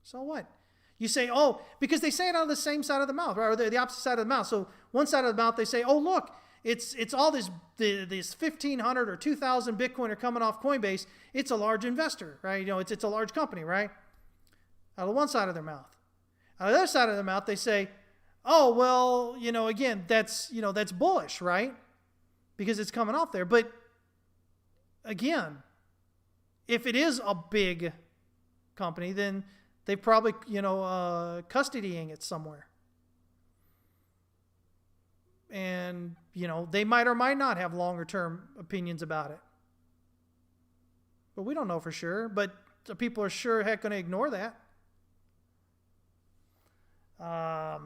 So what? You say, oh, because they say it out of the same side of the mouth, right? Or the opposite side of the mouth. So one side of the mouth, they say, oh, look, it's all this 1,500 or 2,000 Bitcoin are coming off Coinbase. It's a large investor, right? It's a large company, right? Out of one side of their mouth. Out of the other side of their mouth, they say, oh, well, again, that's bullish, right? Because it's coming off there. But again, if it is a big company, then they probably, custodying it somewhere. And, they might or might not have longer term opinions about it. But we don't know for sure. But the people are sure heck going to ignore that. Let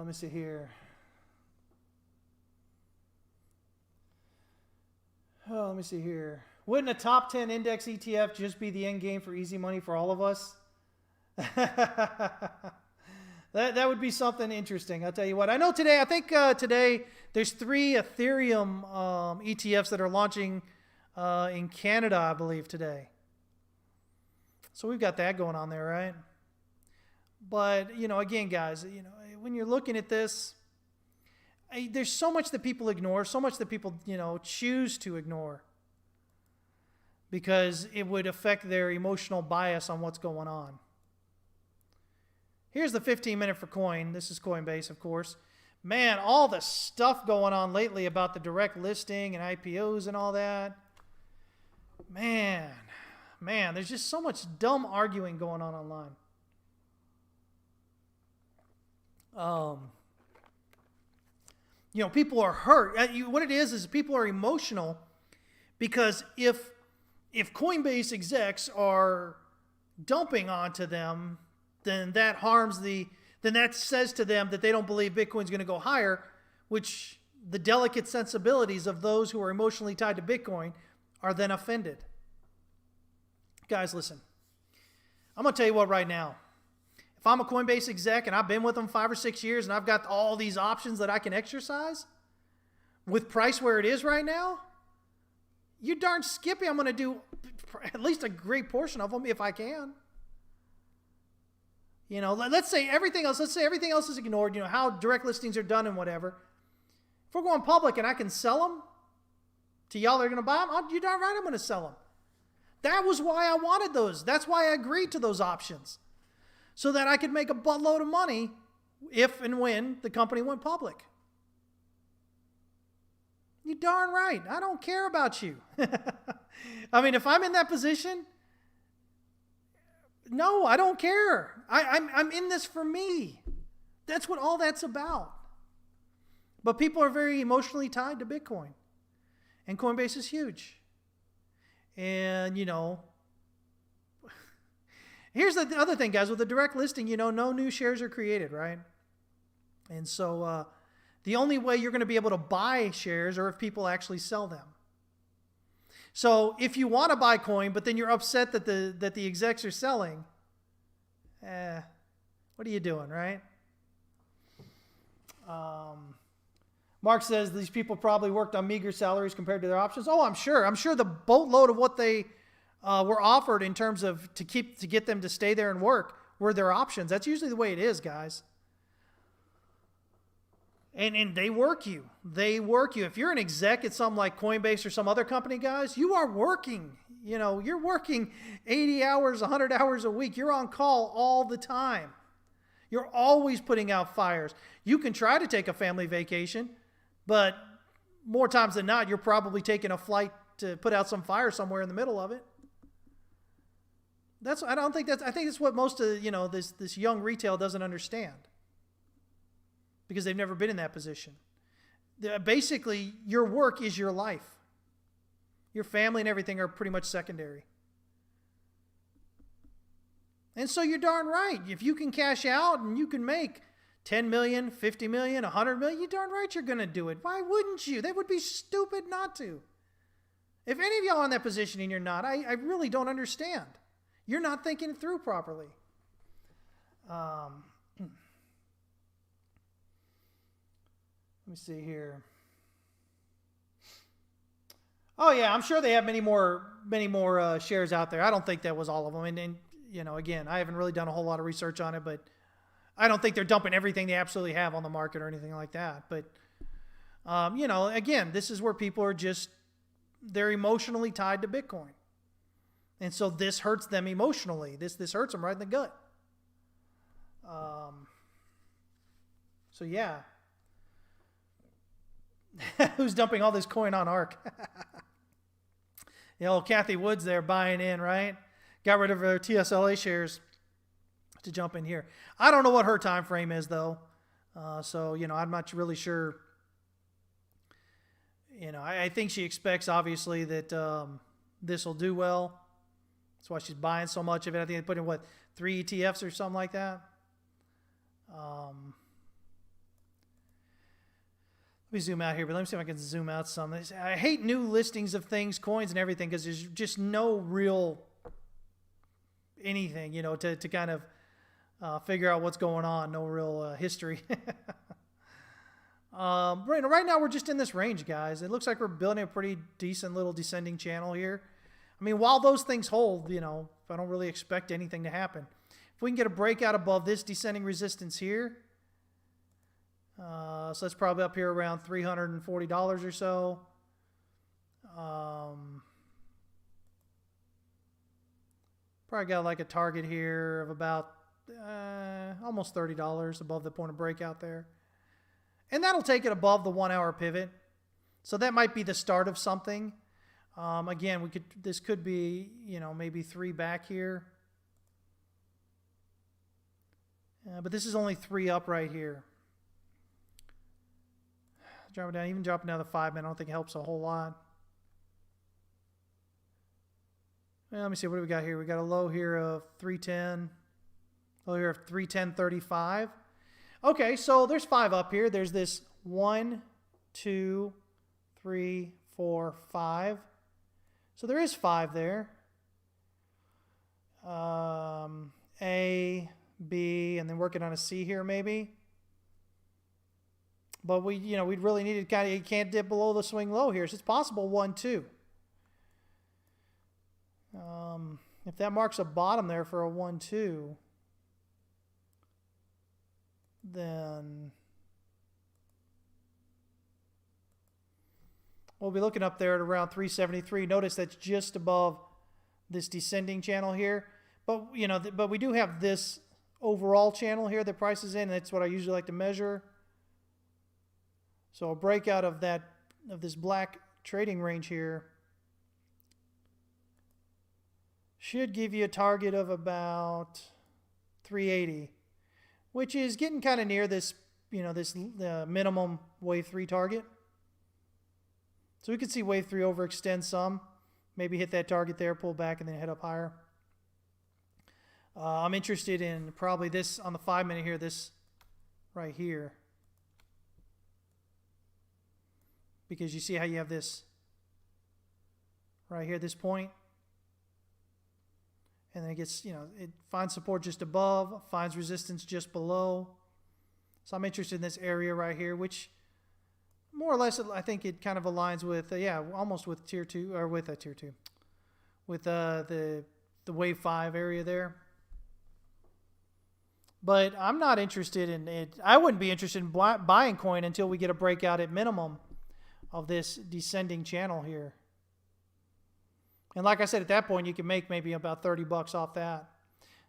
me see here. Oh, let me see here. Wouldn't a top 10 index ETF just be the end game for easy money for all of us? That would be something interesting. I'll tell you what. I know today, today there's 3 Ethereum ETFs that are launching in Canada, I believe, today. So we've got that going on there, right? But, again, guys, when you're looking at this, there's so much that people ignore, so much that people, choose to ignore because it would affect their emotional bias on what's going on. Here's the 15-minute for coin. This is Coinbase, of course. Man, all the stuff going on lately about the direct listing and IPOs and all that. Man, there's just so much dumb arguing going on online. People are hurt. What it is people are emotional because if Coinbase execs are dumping onto them, then that says to them that they don't believe Bitcoin's going to go higher, which the delicate sensibilities of those who are emotionally tied to Bitcoin are then offended. Guys, listen. I'm going to tell you what right now. If I'm a Coinbase exec and I've been with them 5 or 6 years and I've got all these options that I can exercise, with price where it is right now, you darn skippy, I'm going to do at least a great portion of them if I can. Let's say everything else is ignored, how direct listings are done and whatever. If we're going public and I can sell them to y'all that are going to buy them, you're darn right I'm going to sell them. That was why I wanted those. That's why I agreed to those options. So that I could make a buttload of money if and when the company went public. You darn right. I don't care about you. I mean, if I'm in that position, no, I don't care. I'm in this for me. That's what all that's about. But people are very emotionally tied to Bitcoin. And Coinbase is huge. And, here's the other thing, guys. With the direct listing, no new shares are created, right? And so the only way you're going to be able to buy shares are if people actually sell them. So if you want to buy coin, but then you're upset that the execs are selling, what are you doing, right? Mark says these people probably worked on meager salaries compared to their options. Oh, I'm sure. I'm sure the boatload of what they were offered in terms of to get them to stay there and work were their options. That's usually the way it is, guys. And they work you. They work you. If you're an exec at something like Coinbase or some other company, guys, you are working. You're working 80 hours, 100 hours a week. You're on call all the time. You're always putting out fires. You can try to take a family vacation, but more times than not, you're probably taking a flight to put out some fire somewhere in the middle of it. I think it's what most of, this young retail doesn't understand, because they've never been in that position. Basically, your work is your life. Your family and everything are pretty much secondary. And so you're darn right. If you can cash out and you can make 10 million, 50 million, 100 million, you're darn right you're going to do it. Why wouldn't you? That would be stupid not to. If any of y'all are in that position and you're not, I really don't understand. You're not thinking it through properly. Let me see here. Oh yeah, I'm sure they have many more shares out there. I don't think that was all of them. And again, I haven't really done a whole lot of research on it, but I don't think they're dumping everything they absolutely have on the market or anything like that. But again, this is where people are they're emotionally tied to Bitcoin, and so this hurts them emotionally. This hurts them right in the gut. So yeah. Who's dumping all this coin on ARK? Kathy Woods there buying in, right? Got rid of her TSLA shares to jump in here. I don't know what her time frame is, though. So, I'm not really sure. I think she expects, obviously, that this will do well. That's why she's buying so much of it. I think they put in, 3 ETFs or something like that? Let me zoom out here, but let me see if I can zoom out some. I hate new listings of things, coins, and everything, because there's just no real anything, to kind of figure out what's going on. No real history. Right now, we're just in this range, guys. It looks like we're building a pretty decent little descending channel here. I mean, while those things hold, I don't really expect anything to happen. If we can get a breakout above this descending resistance here, so that's probably up here around $340 or so. Probably got like a target here of about almost $30 above the point of breakout there. And that'll take it above the 1 hour pivot. So that might be the start of something. Again, this could be, maybe 3 back here. But this is only 3 up right here. Even dropping down to 5 minute, I don't think it helps a whole lot. Well, let me see, what do we got here? We got a low here of 310, low here of 310.35. Okay, so there's 5 up here. There's this 1, 2, 3, 4, 5. So there is 5 there. A, B, and then working on a C here maybe. But we'd really need to you can't dip below the swing low here. So it's possible 1, 2. If that marks a bottom there for a 1, 2, then we'll be looking up there at around 373. Notice that's just above this descending channel here. But but we do have this overall channel here that price is in. And that's what I usually like to measure. So a breakout of this black trading range here should give you a target of about 380, which is getting kind of near this, this minimum wave 3 target. So we could see wave 3 overextend some, maybe hit that target there, pull back, and then head up higher. I'm interested in probably this on the 5 minute here, this right here. Because you see how you have this right here, this point. And then it gets, it finds support just above, finds resistance just below. So I'm interested in this area right here, which more or less, I think it kind of aligns with, almost with tier 2, or with a tier 2. With the wave 5 area there. But I'm not interested in it. I wouldn't be interested in buying coin until we get a breakout at minimum of this descending channel here. And like I said, at that point, you can make maybe about $30 off that.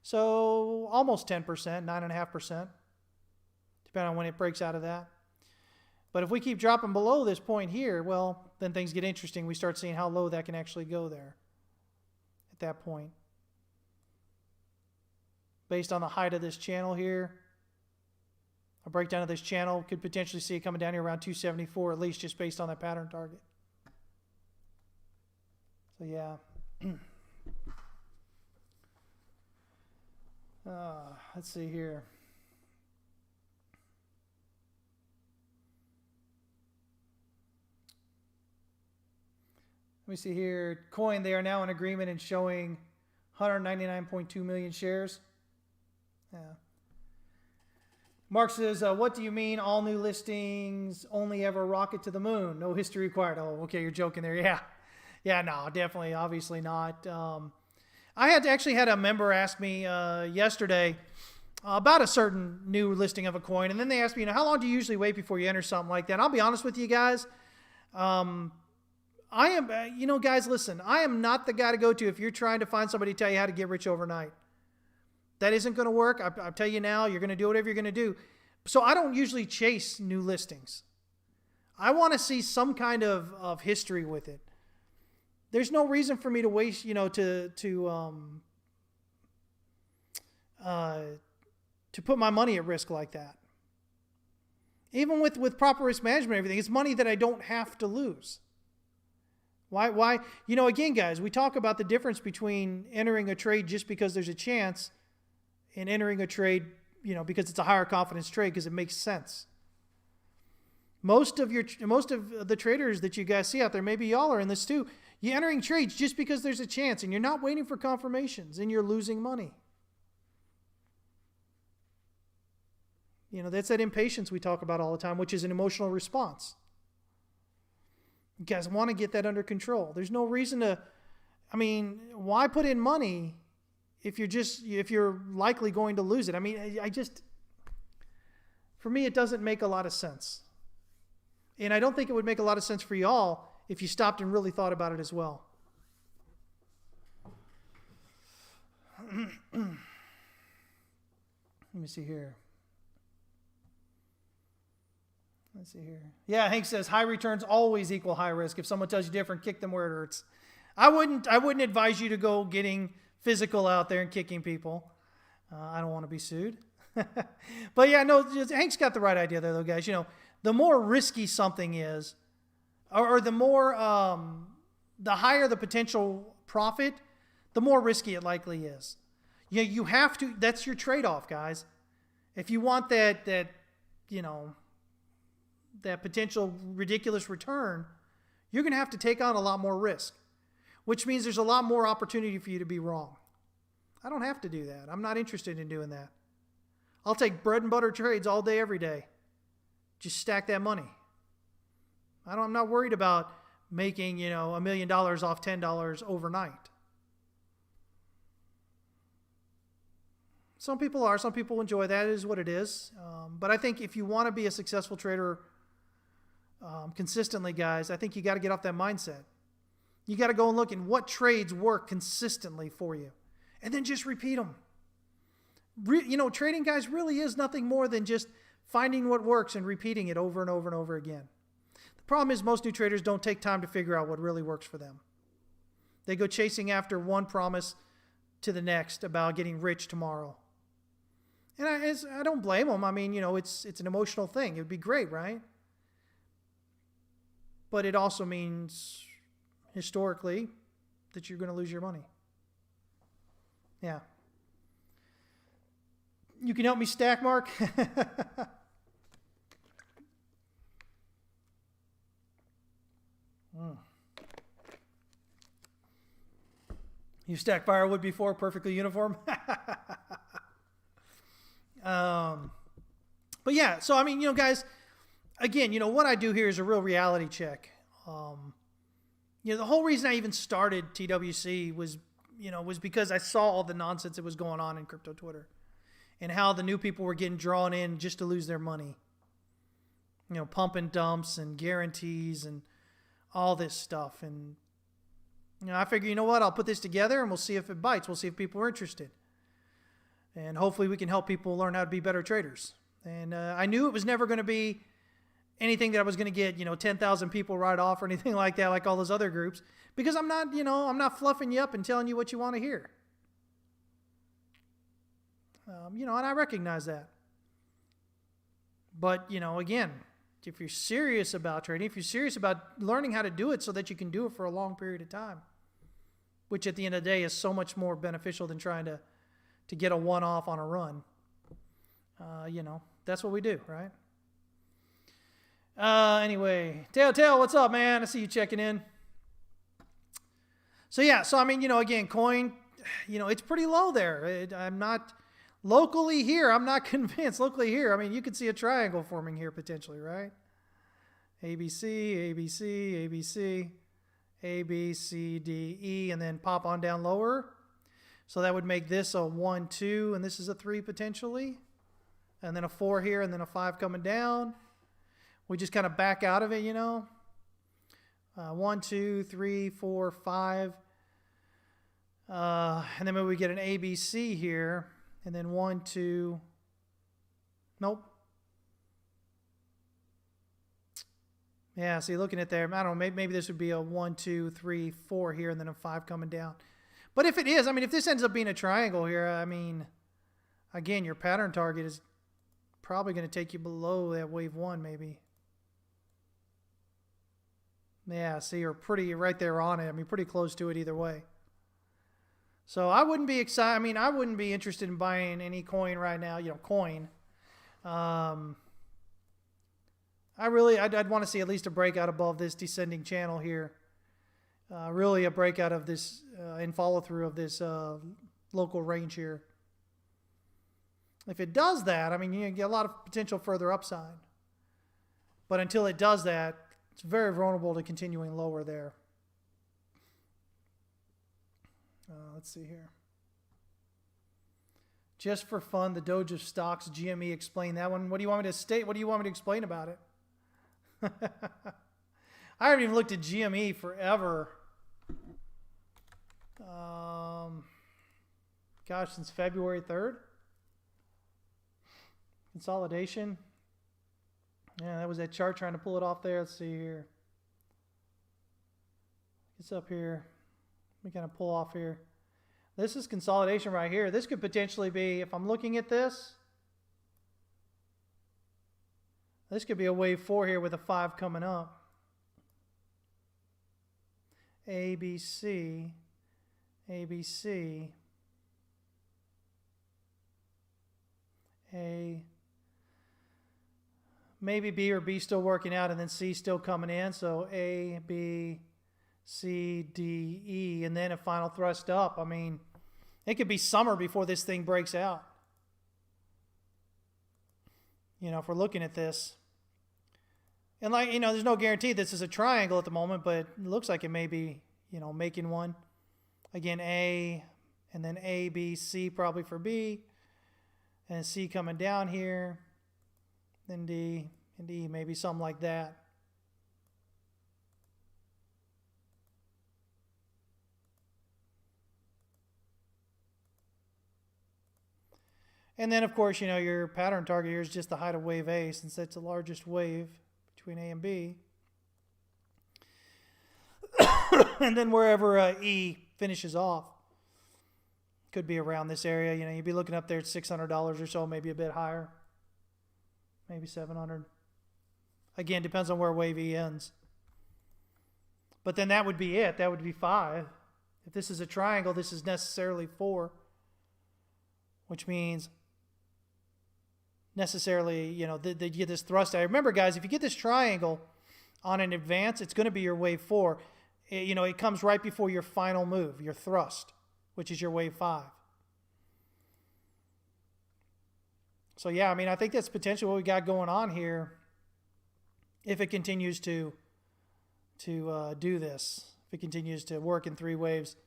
So almost 10%, 9.5%, depending on when it breaks out of that. But if we keep dropping below this point here, well, then things get interesting. We start seeing how low that can actually go there at that point. Based on the height of this channel here, a breakdown of this channel could potentially see it coming down here around 274, at least just based on that pattern target. So yeah. Let's see here. Let me see here. Coin, they are now in agreement and showing 199.2 million shares. Yeah. Mark says, what do you mean all new listings only ever rocket to the moon? No history required. Oh, okay, you're joking there. Yeah. Yeah, no, definitely, obviously not. I actually had a member ask me yesterday about a certain new listing of a coin, and then they asked me, how long do you usually wait before you enter something like that? And I'll be honest with you guys. I am, guys, listen, I am not the guy to go to if you're trying to find somebody to tell you how to get rich overnight. That isn't going to work. I'll tell you now, you're going to do whatever you're going to do. So I don't usually chase new listings. I want to see some kind of history with it. There's no reason for me to waste, to put my money at risk like that. Even with proper risk management and everything, it's money that I don't have to lose. Why? Again, guys, we talk about the difference between entering a trade just because there's a chance and entering a trade, because it's a higher confidence trade because it makes sense. Most of the traders that you guys see out there, maybe y'all are in this too, you're entering trades just because there's a chance and you're not waiting for confirmations and you're losing money. That's that impatience we talk about all the time, which is an emotional response. You guys want to get that under control. There's no reason why put in money if you're likely going to lose it? For me, it doesn't make a lot of sense. And I don't think it would make a lot of sense for y'all if you stopped and really thought about it as well. Let me see here. Let's see here. Yeah, Hank says high returns always equal high risk. If someone tells you different, kick them where it hurts. I wouldn't advise you to go getting physical out there and kicking people. I don't want to be sued. But yeah, no, Hank's got the right idea there, though, guys. The more risky something is, or the more, the higher the potential profit, the more risky it likely is. You have to. That's your trade-off, guys. If you want that potential ridiculous return, you're going to have to take on a lot more risk, which means there's a lot more opportunity for you to be wrong. I don't have to do that. I'm not interested in doing that. I'll take bread and butter trades all day, every day. Just stack that money. I'm not worried about making, $1 million off $10 overnight. Some people are. Some people enjoy that. It is what it is. But I think if you want to be a successful trader consistently, guys, I think you got to get off that mindset. You got to go and look at what trades work consistently for you. And then just repeat them. Trading, guys, really is nothing more than just finding what works and repeating it over and over and over again. The problem is most new traders don't take time to figure out what really works for them. They go chasing after one promise to the next about getting rich tomorrow. And I don't blame them. It's an emotional thing. It would be great, right? But it also means, historically, that you're going to lose your money. Yeah. You can help me stack, Mark? You stacked firewood before, perfectly uniform? But yeah, so guys, again, what I do here is a real reality check. The whole reason I even started TWC was because I saw all the nonsense that was going on in crypto Twitter. and how the new people were getting drawn in just to lose their money. You know, pump and dumps and guarantees and all this stuff. And, you know, I figure, you know what, I'll put this together and we'll see if it bites. We'll see if people are interested. And hopefully we can help people learn how to be better traders. And I knew it was never going to be anything that I was going to get, 10,000 people right off or anything like that, like all those other groups, because I'm not fluffing you up and telling you what you want to hear. And I recognize that. But, again, if you're serious about trading, if you're serious about learning how to do it so that you can do it for a long period of time, which at the end of the day is so much more beneficial than trying to get a one-off on a run, that's what we do, right? Anyway, Tail, what's up, man? I see you checking in. So, yeah, again, coin, it's pretty low there. I'm not... Locally here, I'm not convinced. Locally here, you could see a triangle forming here potentially, right? ABC, ABC, ABC, A, B, C, D, E, and then pop on down lower. So that would make this a 1, 2, and this is a 3 potentially. And then a 4 here, and then a 5 coming down. We just kind of back out of it, 1, 2, 3, 4, 5. And then maybe we get an ABC here. And then 1, 2, nope. Yeah, see, looking at there, I don't know, maybe this would be a 1, 2, 3, 4 here, and then a 5 coming down. But if it is, if this ends up being a triangle here, again, your pattern target is probably going to take you below that wave 1, maybe. Yeah, see, you're pretty right there on it. Pretty close to it either way. So I wouldn't be excited. I wouldn't be interested in buying any coin right now, coin. I'd want to see at least a breakout above this descending channel here. Really a breakout of this and follow through of this local range here. If it does that, you get a lot of potential further upside. But until it does that, it's very vulnerable to continuing lower there. Let's see here. Just for fun, the DOGE of stocks, GME, explain that one. What do you want me to state? What do you want me to explain about it? I haven't even looked at GME forever. Since February 3rd. Consolidation. Yeah, that was that chart trying to pull it off there. Let's see here. It's up here. We kind of pull off here. This is consolidation right here. This could potentially be, if I'm looking at this could be a wave 4 here with a 5 coming up. A, B, C, A, B, C, A, maybe B or B still working out, and then C still coming in. So A, B, C, D, E, and then a final thrust up. It could be summer before this thing breaks out. If we're looking at this. And there's no guarantee this is a triangle at the moment, but it looks like it may be, making one. Again, A, and then A, B, C probably for B. And C coming down here. Then D, and E, maybe something like that. And then, of course, your pattern target here is just the height of wave A, since that's the largest wave between A and B. And then wherever E finishes off, could be around this area. You'd be looking up there at $600 or so, maybe a bit higher. Maybe 700. Again, depends on where wave E ends. But then that would be it. That would be 5. If this is a triangle, this is necessarily 4, which means necessarily, you get this thrust. I remember, guys, if you get this triangle on an advance, it's going to be your wave 4. It comes right before your final move, your thrust, which is your wave 5. So, yeah, I think that's potentially what we got going on here if it continues to do this. If it continues to work in 3 waves,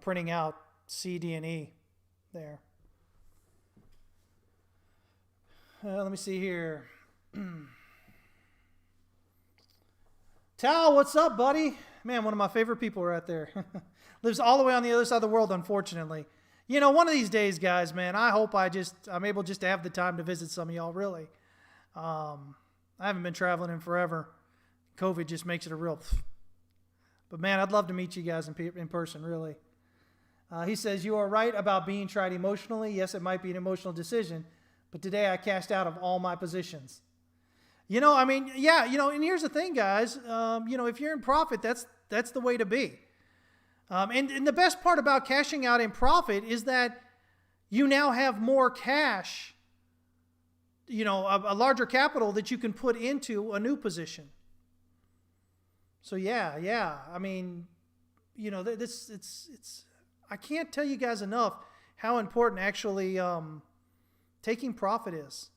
printing out C, D, and E there. Let me see here. Tal, what's up, buddy? Man, one of my favorite people right there. Lives all the way on the other side of the world, unfortunately. You know, one of these days, guys, man, I hope I'm able just to have the time to visit some of y'all, really. I haven't been traveling in forever. COVID just makes it a real... But, man, I'd love to meet you guys in person, really. He says, you are right about being tried emotionally. Yes, it might be an emotional decision, but today I cashed out of all my positions. You know, I mean, yeah, you know, and here's the thing, guys. You know, if you're in profit, that's the way to be. And the best part about cashing out in profit is that you now have more cash, you know, a larger capital that you can put into a new position. So yeah. I mean, you know, I can't tell you guys enough how important actually taking profit is.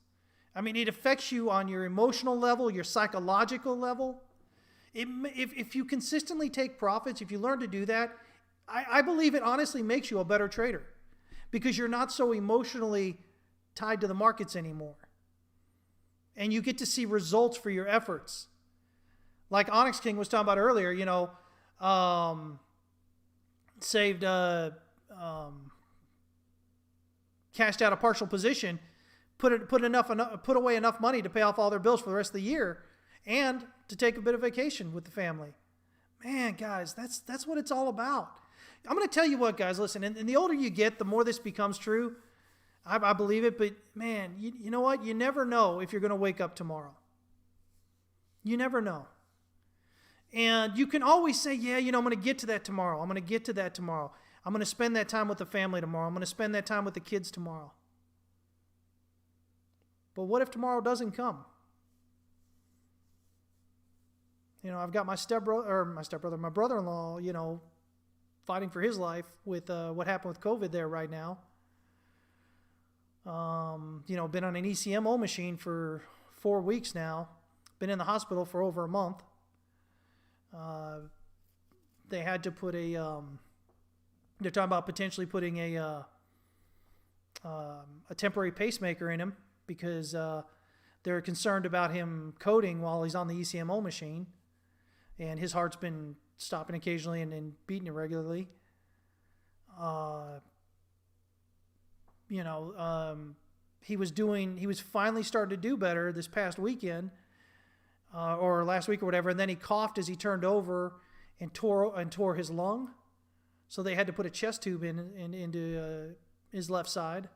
I mean, it affects you on your emotional level, your psychological level. If you consistently take profits, if you learn to do that, I believe it honestly makes you a better trader because you're not so emotionally tied to the markets anymore. And you get to see results for your efforts. Like Onyx King was talking about earlier, you know, cashed out a partial position, put away enough money to pay off all their bills for the rest of the year and to take a bit of vacation with the family. Man, guys, that's what it's all about. I'm going to tell you what, guys, listen, and the older you get, the more this becomes true. I believe it, but man, you know what? You never know if you're going to wake up tomorrow. You never know. And you can always say, yeah, you know, I'm going to get to that tomorrow. I'm going to get to that tomorrow. I'm going to spend that time with the family tomorrow. I'm going to spend that time with the kids tomorrow. But what if tomorrow doesn't come? You know, I've got my brother-in-law, you know, fighting for his life with what happened with COVID there right now. You know, been on an ECMO machine for 4 weeks now. Been in the hospital for over a month. They had to put they're talking about potentially putting a temporary pacemaker in him because they're concerned about him coding while he's on the ECMO machine. And his heart's been stopping occasionally and beating irregularly. You know, he was finally starting to do better this past weekend, or last week or whatever, and then he coughed as he turned over and tore his lung. So they had to put a chest tube into his left side.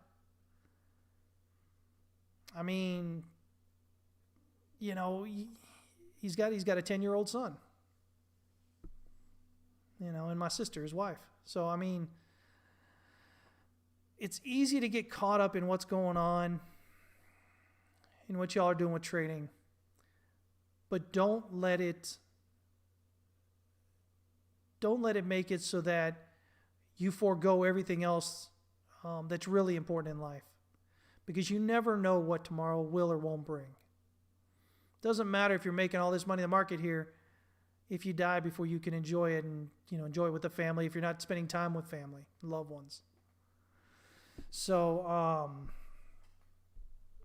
I mean, you know, he's got a 10-year-old son. You know, and my sister, his wife. So, I mean, it's easy to get caught up in what's going on, in what y'all are doing with trading. But don't let it make it so that you forego everything else that's really important in life. Because you never know what tomorrow will or won't bring. Doesn't matter if you're making all this money in the market here, if you die before you can enjoy it and, you know, enjoy it with the family, if you're not spending time with family, loved ones. So,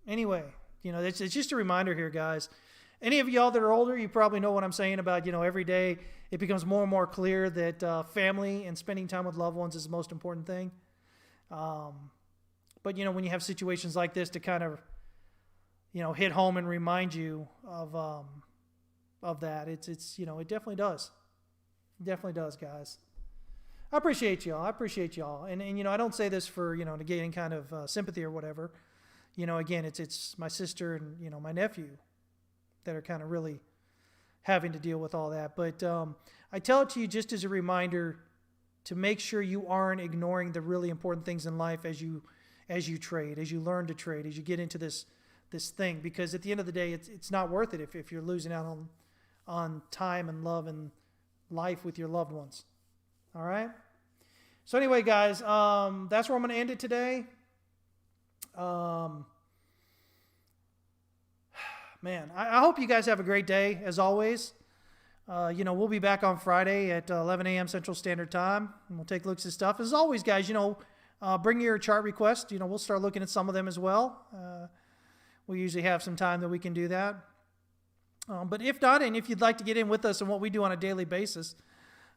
anyway, you know, it's just a reminder here, guys. Any of y'all that are older, you probably know what I'm saying about, you know, every day it becomes more and more clear that family and spending time with loved ones is the most important thing. But, you know, when you have situations like this to kind of, you know, hit home and remind you of that, it's you know, it definitely does. It definitely does, guys. I appreciate y'all. And you know, I don't say this for, you know, to get any kind of sympathy or whatever. You know, again, it's my sister and, you know, my nephew that are kind of really having to deal with all that. But I tell it to you just as a reminder to make sure you aren't ignoring the really important things in life as you trade, as you learn to trade, as you get into this thing. Because at the end of the day, it's not worth it if you're losing out on time and love and life with your loved ones. All right? So anyway, guys, that's where I'm going to end it today. Man, I hope you guys have a great day, as always. You know, we'll be back on Friday at 11 a.m. Central Standard Time, and we'll take looks at stuff. As always, guys, you know, bring your chart requests. You know, we'll start looking at some of them as well. we usually have some time that we can do that. But if not, and if you'd like to get in with us on what we do on a daily basis,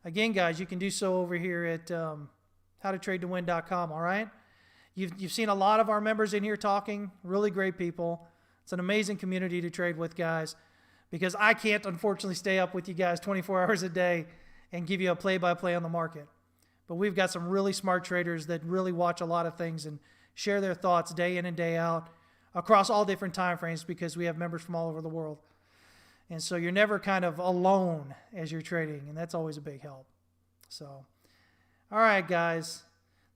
again, guys, you can do so over here at howtotradetowin.com, all right? You've seen a lot of our members in here talking, really great people. It's an amazing community to trade with, guys, because I can't, unfortunately, stay up with you guys 24 hours a day and give you a play-by-play on the market. But we've got some really smart traders that really watch a lot of things and share their thoughts day in and day out across all different time frames, because we have members from all over the world. And so you're never kind of alone as you're trading, and that's always a big help. So, all right, guys.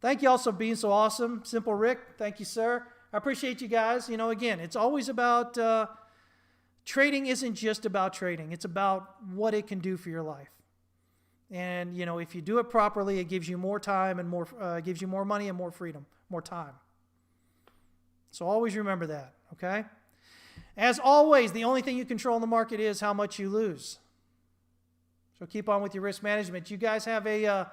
Thank you all for being so awesome. Simple Rick, thank you, sir. I appreciate you guys. You know, again, it's always about trading isn't just about trading. It's about what it can do for your life. And, you know, if you do it properly, it gives you more time and more, gives you more money and more freedom, more time. So always remember that, okay? As always, the only thing you control in the market is how much you lose. So keep on with your risk management. You guys have a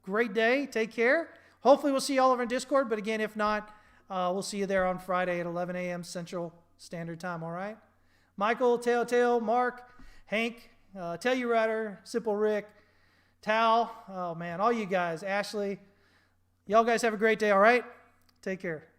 great day. Take care. Hopefully we'll see you all over in Discord. But again, if not, we'll see you there on Friday at 11 a.m. Central Standard Time, all right? Michael, Telltale, Mark, Hank, Telluraider, Simple Rick, Tal, oh man, all you guys, Ashley. Y'all guys have a great day, all right? Take care.